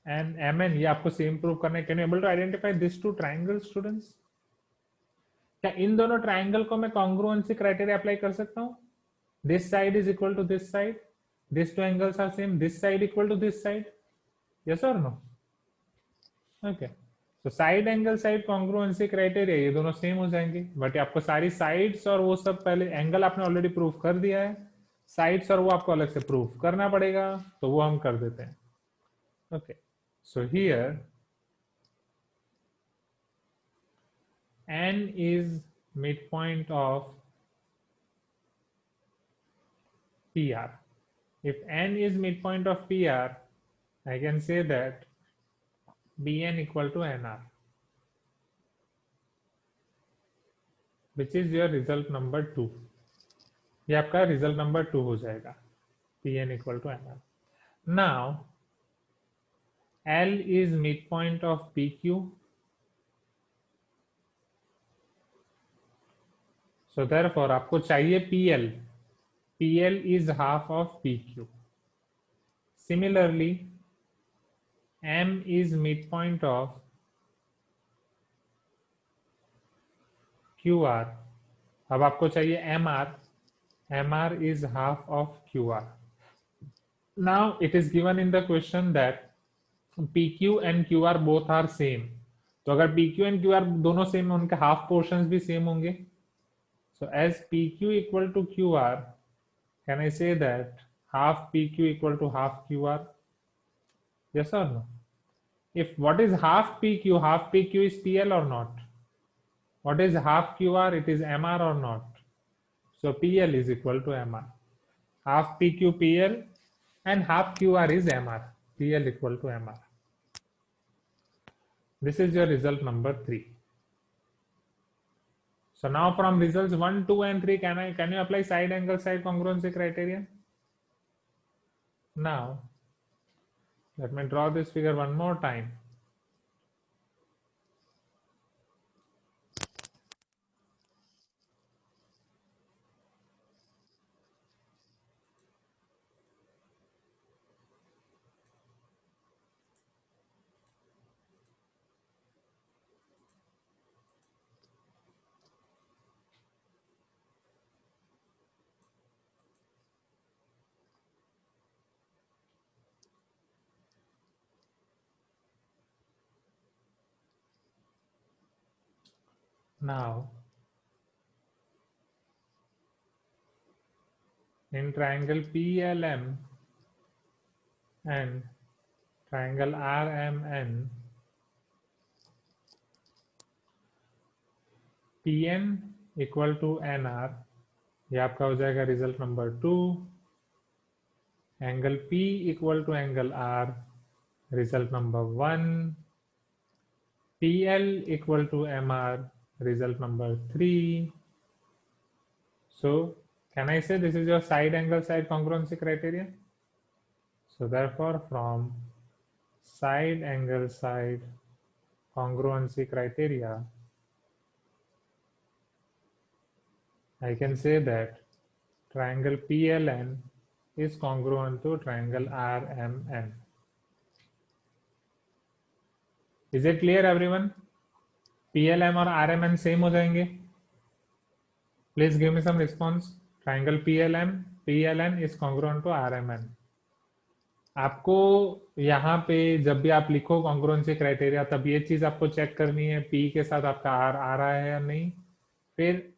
[SPEAKER 1] एंड mn ये आपको सेम प्रूव करना है। Can you able to identify this two triangle students? क्या इन दोनों ट्रायंगल को मैं कॉन्ग्रुएंसी क्राइटेरिया अप्लाई कर सकता हूँ? This side is equal to this side, this two angles are same, this side equal to this side, yes और नो? ओके, तो side angle side congruency criteria ये दोनों सेम हो जाएंगे, बट आपको सारी साइड्स और वो सब, पहले एंगल आपने ऑलरेडी प्रूव कर दिया है, साइड्स और वो आपको अलग से प्रूव करना पड़ेगा, तो वो हम कर देते हैं। Okay, so here n is midpoint of PR. If n is midpoint of PR, I can say that Bn equal to Nr, which is your result number 2. ये आपका result number 2 हो जाएगा, Bn equal to Nr. Now L is midpoint of PQ, so therefore आपको चाहिए PL. PL is half of PQ. Similarly, M is midpoint of QR. अब आपको चाहिए MR. MR is half of QR. Now it is given in the question that PQ and QR both are same. तो अगर PQ and QR दोनों same, उनके half portions भी same होंगे। So as PQ equal to QR, can I say that half PQ equal to half QR? Yes or no? If what is half PQ is PL or not? What is half QR? It is MR or not? So PL is equal to MR. Half PQ PL and half QR is MR. PL equal to MR. This is your result number 3. So now from results 1, 2 and 3, can you apply side angle side congruency criterion? Now let me draw this figure one more time. Now in triangle PLM and triangle RMN, PN equal to NR, ये आपका हो जाएगा result number 2। Angle P equal to angle R, result number 1। PL equal to MR, result number 3. So can I say this is your side angle side congruency criteria? So therefore from side angle side congruency criteria, I can say that triangle PLN is congruent to triangle RMN. Is it clear everyone? PLM और RMN same हो जाएंगे? Please give me some response. Triangle PLN is congruent to RMN. आपको यहाँ पे जब भी आप लिखो कॉन्ग्रुएंसी क्राइटेरिया, तब ये चीज आपको चेक करनी है P के साथ आपका R आ रहा है या नहीं। फिर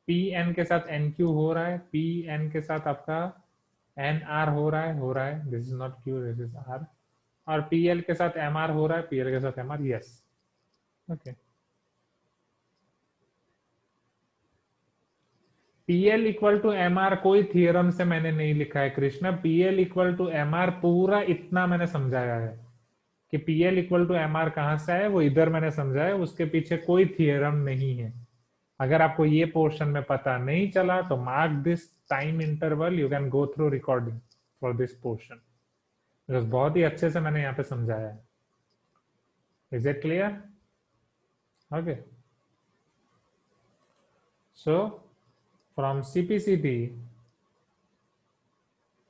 [SPEAKER 1] पी एन के साथ एन क्यू हो रहा है, पी एन के साथ आपका एन आर हो रहा है, this is not Q, this is R, और पी एल के साथ एम आर हो रहा है, पी एल के साथ M R, yes, okay. PL equal to M R कोई थियरम से मैंने नहीं लिखा है Krishna, PL equal to M R पूरा इतना मैंने समझाया है कि PL equal to M R कहां से आए, वो इधर मैंने समझाया, उसके पीछे कोई थियरम नहीं है। अगर आपको ये पोर्शन में पता नहीं चला तो mark this time interval, you can go through recording for this portion, because बहुत ही अच्छे से मैंने यहाँ पे समझाया है। Is it clear? Okay, so from CPCT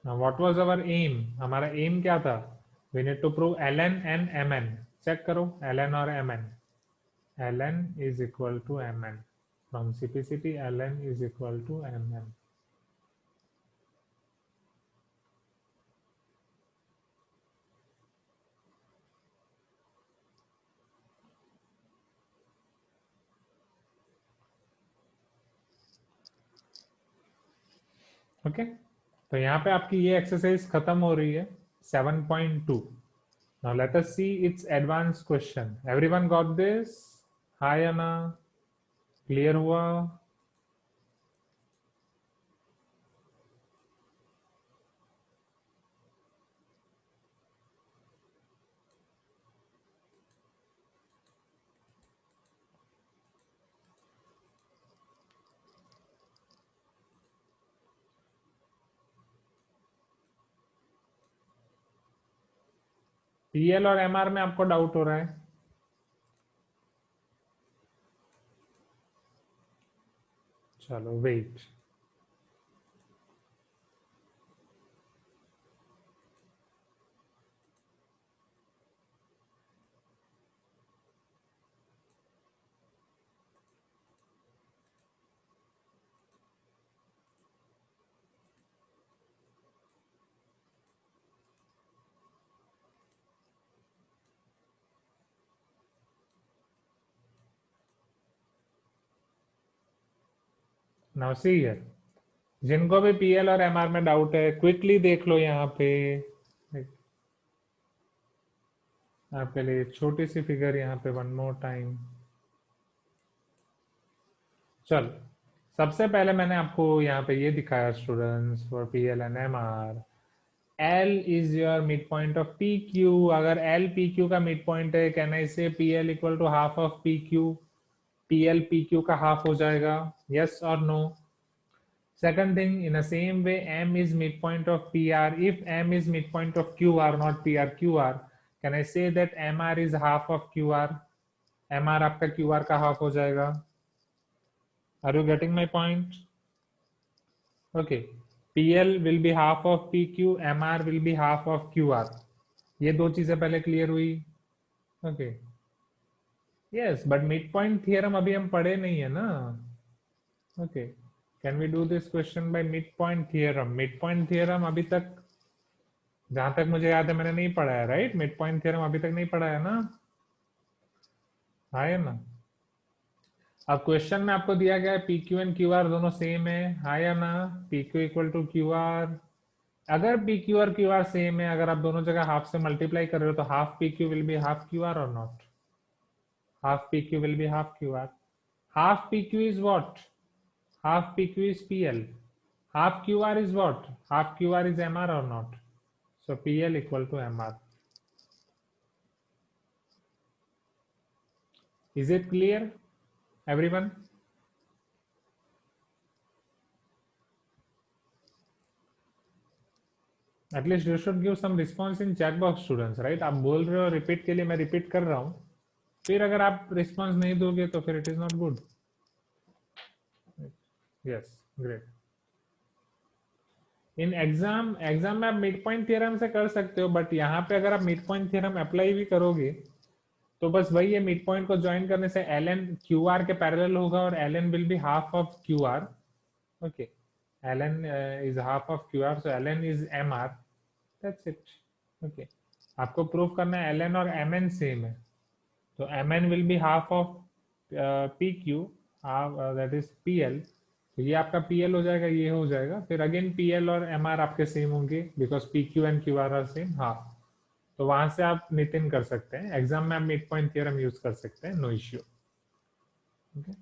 [SPEAKER 1] what was our aim, हमारा एम क्या था, we need to prove ln and mn, check करो ln और mn, ln is equal to mn, from CPCT ln is equal to mn। Okay, तो यहाँ पे आपकी ये एक्सरसाइज खत्म हो रही है 7.2। Now let us see its advanced question. Everyone got this? Hi Anna, clear हुआ? PL और MR में आपको डाउट हो रहा है? चलो वेट, नाउ सी हियर, जिनको भी PL और MR में डाउट है क्विकली देख लो यहाँ पे, आपके लिए छोटी सी फिगर यहाँ पे वन मोर टाइम। चल, सबसे पहले मैंने आपको यहाँ पे ये दिखाया students, for PL and MR L is your midpoint of PQ, अगर L PQ का midpoint है, can I say PL equal to half of PQ, PL PQ का हाफ हो जाएगा, yes or no? Second thing, in the same way, M is midpoint of PR. If M is midpoint of QR, not PR, QR, can I say that MR is half of QR? MR आपका QR का half हो जाएगा। Are you getting my point? Okay. PL will be half of PQ, MR will be half of QR. ये दो चीजें पहले clear हुई। Okay, yes, but mid point theorem अभी हम पढ़े नहीं है ना। Okay, can we do this question by mid point theorem? Mid point theorem अभी तक, जहां तक मुझे याद है, मैंने नहीं पढ़ा है, राइट? मिड पॉइंट थियरम अभी तक नहीं पढ़ा है ना? है ना? अब क्वेश्चन में आपको दिया गया है PQ एंड QR दोनों सेम है या ना? PQ इक्वल टू QR, अगर PQ और QR सेम है, अगर आप दोनों जगह हाफ से मल्टीप्लाई कर रहे हो तो half PQ will be half QR और not? Half PQ will be half QR. Half PQ is what? Half PQ is PL. Half QR is what? Half QR is MR or not? So PL equal to MR. Is it clear, everyone? At least you should give some response in chat box, students, right? आप बोल रहे हो repeat के लिए, मैं repeat कर रहा हूँ, फिर अगर आप रिस्पॉन्स नहीं दोगे तो फिर it is not good. Yes, great. In exam में आप मिड पॉइंट थियरम से कर सकते हो, बट यहाँ पे अगर आप मिड पॉइंट थियरम अप्लाई भी करोगे तो बस वही है, मिड पॉइंट को ज्वाइन करने से ln QR के पैरेलल होगा और ln will be half of QR। Okay, ln is half of QR, so ln is MR, that's it. Okay, आपको प्रूफ करना है ln और mn सेम है, तो mn will be half of PQ, that is PL, तो ये आपका PL हो जाएगा, ये हो जाएगा, फिर अगेन पीएल और एमआर आपके सेम होंगे because PQ and QR are same. हाँ, तो वहां से आप नितिन कर सकते हैं, एग्जाम में आप मिड पॉइंट थ्योरम यूज कर सकते हैं, no issue. Okay.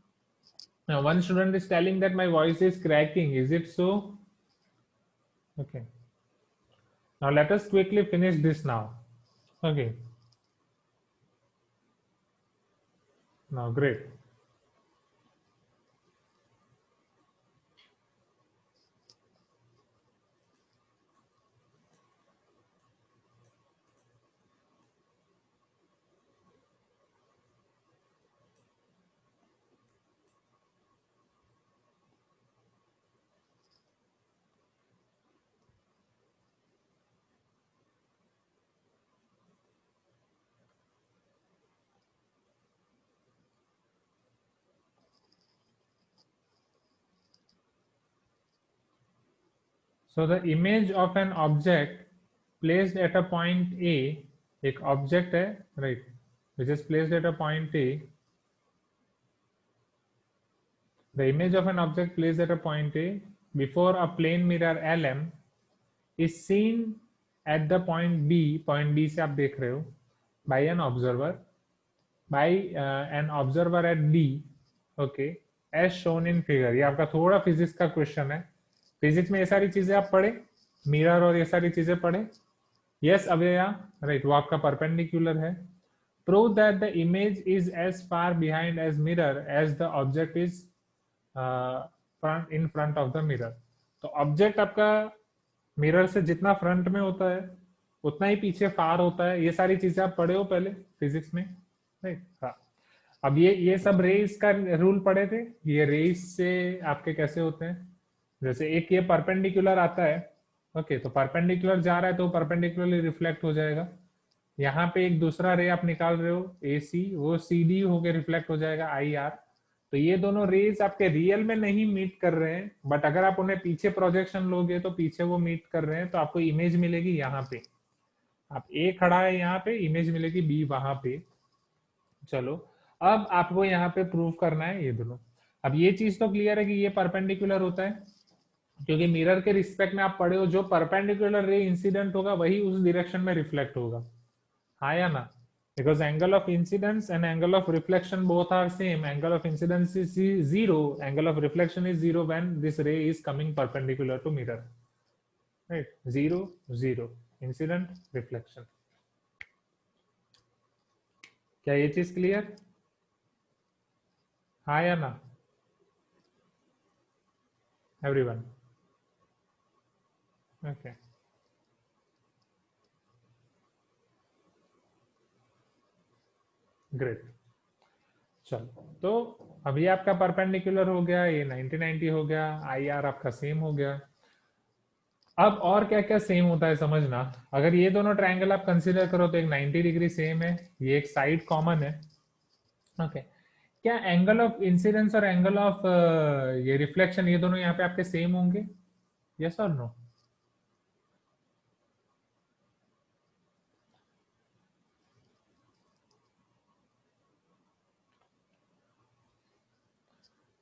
[SPEAKER 1] Now, one student is telling that my voice is cracking. Is it so? Okay. Now, let us quickly finish this now. Okay. Now, great. So, the image of an object placed at a point A, एक object है, right, which is placed at a point A. The image of an object placed at a point A before a plane mirror LM is seen at the point B. Point B से आप देख रहे हो, by an observer, an observer at D. Okay, as shown in figure. ये आपका थोड़ा physics का question है। फिजिक्स में ये सारी चीजें आप पढ़े, मिरर और ये सारी चीजें पढ़े। यस अभया, राइट, वो आपका परपेंडिकुलर है। Prove that the image is as far behind as mirror as the object is in front of the mirror. तो ऑब्जेक्ट आपका मिरर से जितना फ्रंट में होता है उतना ही पीछे फार होता है। ये सारी चीजें आप पढ़े हो पहले फिजिक्स में, राइट? हाँ, अब ये सब रेस का रूल पढ़े थे। ये रेस से आपके कैसे होते हैं, जैसे एक ये परपेंडिकुलर आता है, ओके, तो परपेंडिकुलर जा रहा है तो परपेंडिकुलरली रिफ्लेक्ट हो जाएगा। यहाँ पे एक दूसरा रे आप निकाल रहे हो ए सी, वो सी डी होके रिफ्लेक्ट हो जाएगा आई आर। तो ये दोनों रेज आपके रियल में नहीं मीट कर रहे हैं, बट अगर आप उन्हें पीछे प्रोजेक्शन लोगे तो पीछे वो मीट कर रहे हैं, तो आपको इमेज मिलेगी यहाँ पे। आप ए खड़ा है यहाँ पे, इमेज मिलेगी बी वहां पे। चलो, अब आपको यहाँ पे प्रूव करना है ये दोनों। अब ये चीज तो क्लियर है कि ये परपेंडिकुलर होता है, क्योंकि मिरर के रिस्पेक्ट में आप पढ़े हो, जो परपेंडिकुलर रे इंसिडेंट होगा वही उस डायरेक्शन में रिफ्लेक्ट होगा। हाँ या ना? Because angle of incidence and angle of reflection both are same. Angle of incidence is 0, angle of reflection is 0 when this ray is coming perpendicular to mirror, right? 0 0 incident reflection. क्या ये चीज clear? हाँ या ना everyone? Okay. Great. चलो, तो अभी आपका परपेंडिकुलर हो गया, ये 90-90 हो गया, आई आर आपका सेम हो गया। अब और क्या क्या सेम होता है समझना। अगर ये दोनों ट्रायंगल आप कंसीडर करो तो एक 90 डिग्री सेम है, ये एक साइड कॉमन है, ओके। क्या एंगल ऑफ इंसिडेंस और एंगल ऑफ ये रिफ्लेक्शन, ये दोनों यहाँ पे आपके सेम होंगे? यस और नो?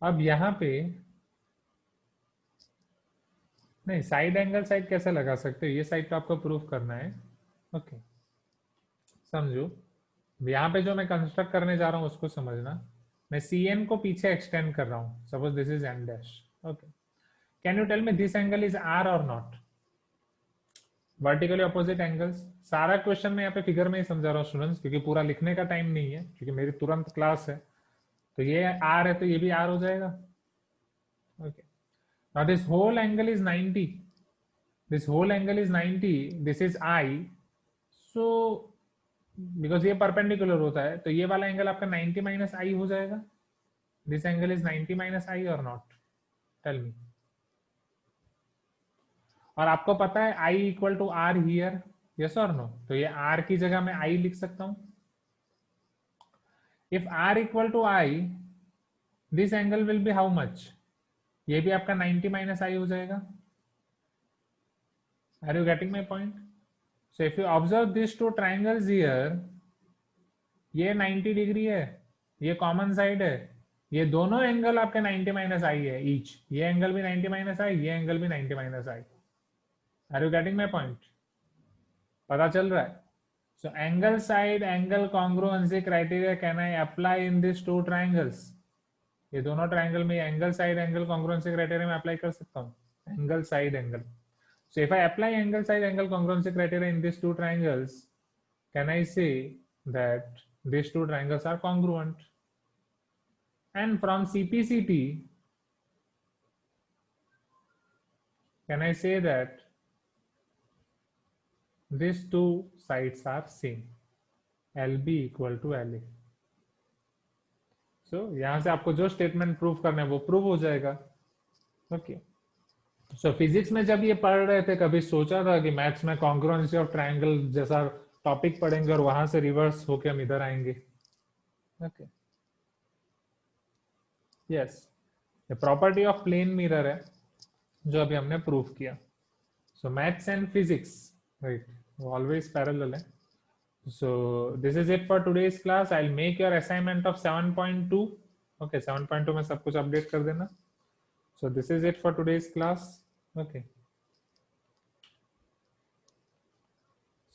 [SPEAKER 1] अब यहाँ पे नहीं, साइड एंगल साइड कैसे लगा सकते हो, ये साइड तो आपको प्रूफ करना है, ओके। समझो, यहाँ पे जो मैं कंस्ट्रक्ट करने जा रहा हूँ उसको समझना। मैं सी एन को पीछे एक्सटेंड कर रहा हूँ, suppose this is N dash, okay. Can you tell me this angle is R और नॉट? Vertically opposite angles. सारा क्वेश्चन मैं यहाँ पे फिगर में ही समझा रहा हूँ स्टूडेंट्स, क्योंकि पूरा लिखने का टाइम नहीं है, क्योंकि मेरी तुरंत क्लास है। तो ये आर है तो ये भी आर हो जाएगा, okay. Now this whole angle is 90, this whole angle is 90, this is I. So because ये परपेंडिकुलर होता है तो ये वाला एंगल आपका 90 माइनस आई हो जाएगा। This angle is 90 minus i और नॉट? Tell me. और आपको पता है i equal to r here, yes और नो? तो ये आर की जगह मैं आई लिख सकता हूं। If R equal to I, this angle will be how much? ये भी आपका 90 माइनस आई हो जाएगा। Are you getting my point? So if you observe this two triangles here, ये 90 डिग्री है, ये कॉमन साइड है, ये दोनों एंगल आपके 90 माइनस आई है ईच, ये एंगल भी 90 माइनस आई, ये एंगल भी 90 minus I. Are you getting my point? पता चल रहा है? So angle side angle congruency criteria can I apply in this two triangles? ये दोनों ट्राइंगल में angle side angle congruency criteria में अप्लाई कर सकता हूँ, angle side angle. So if I apply angle side angle congruency criteria in these two triangles, can I say that these two triangles are congruent? And from CPCT, can I say that these two sides are same? LB equal to LA. So यहाँ से आपको जो statement prove करना है वो prove हो जाएगा। Okay. सो physics में जब ये पढ़ रहे थे, कभी सोचा था कि मैथ्स में कॉन्ग्रुएंसी ऑफ ट्राइंगल जैसा टॉपिक पढ़ेंगे और वहां से रिवर्स होके हम इधर आएंगे? ओके, यस, ये प्रॉपर्टी ऑफ प्लेन मिरर है जो अभी हमने प्रूव किया। So maths and physics, right, always parallel है। So this is it for today's class. I will make your assignment of 7.2। ओके, 7.2 में सब कुछ अपडेट कर देना। So this is it for today's class. Okay.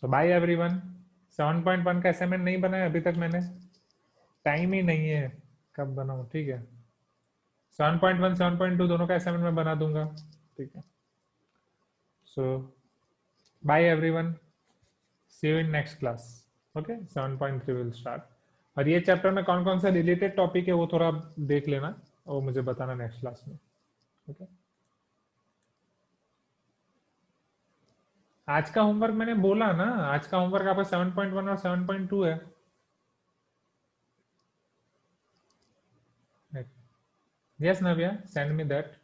[SPEAKER 1] So bye everyone. 7.1 का assignment नहीं बनाया अभी तक मैंने, टाइम ही नहीं है कब बनाऊं, ठीक है। 7.1 7.2 दोनों का असाइनमेंट मैं बना दूंगा, ठीक है। So bye everyone. See you in next class. Okay, 7.3 will start. और ये चैप्टर में कौन कौन सा रिलेटेड टॉपिक है वो थोड़ा देख लेना और मुझे बताना नेक्स्ट क्लास में। Okay. आज का होमवर्क मैंने बोला ना, आज का होमवर्क आपका 7.1 और 7.2 है। Yes, Navya, send me that.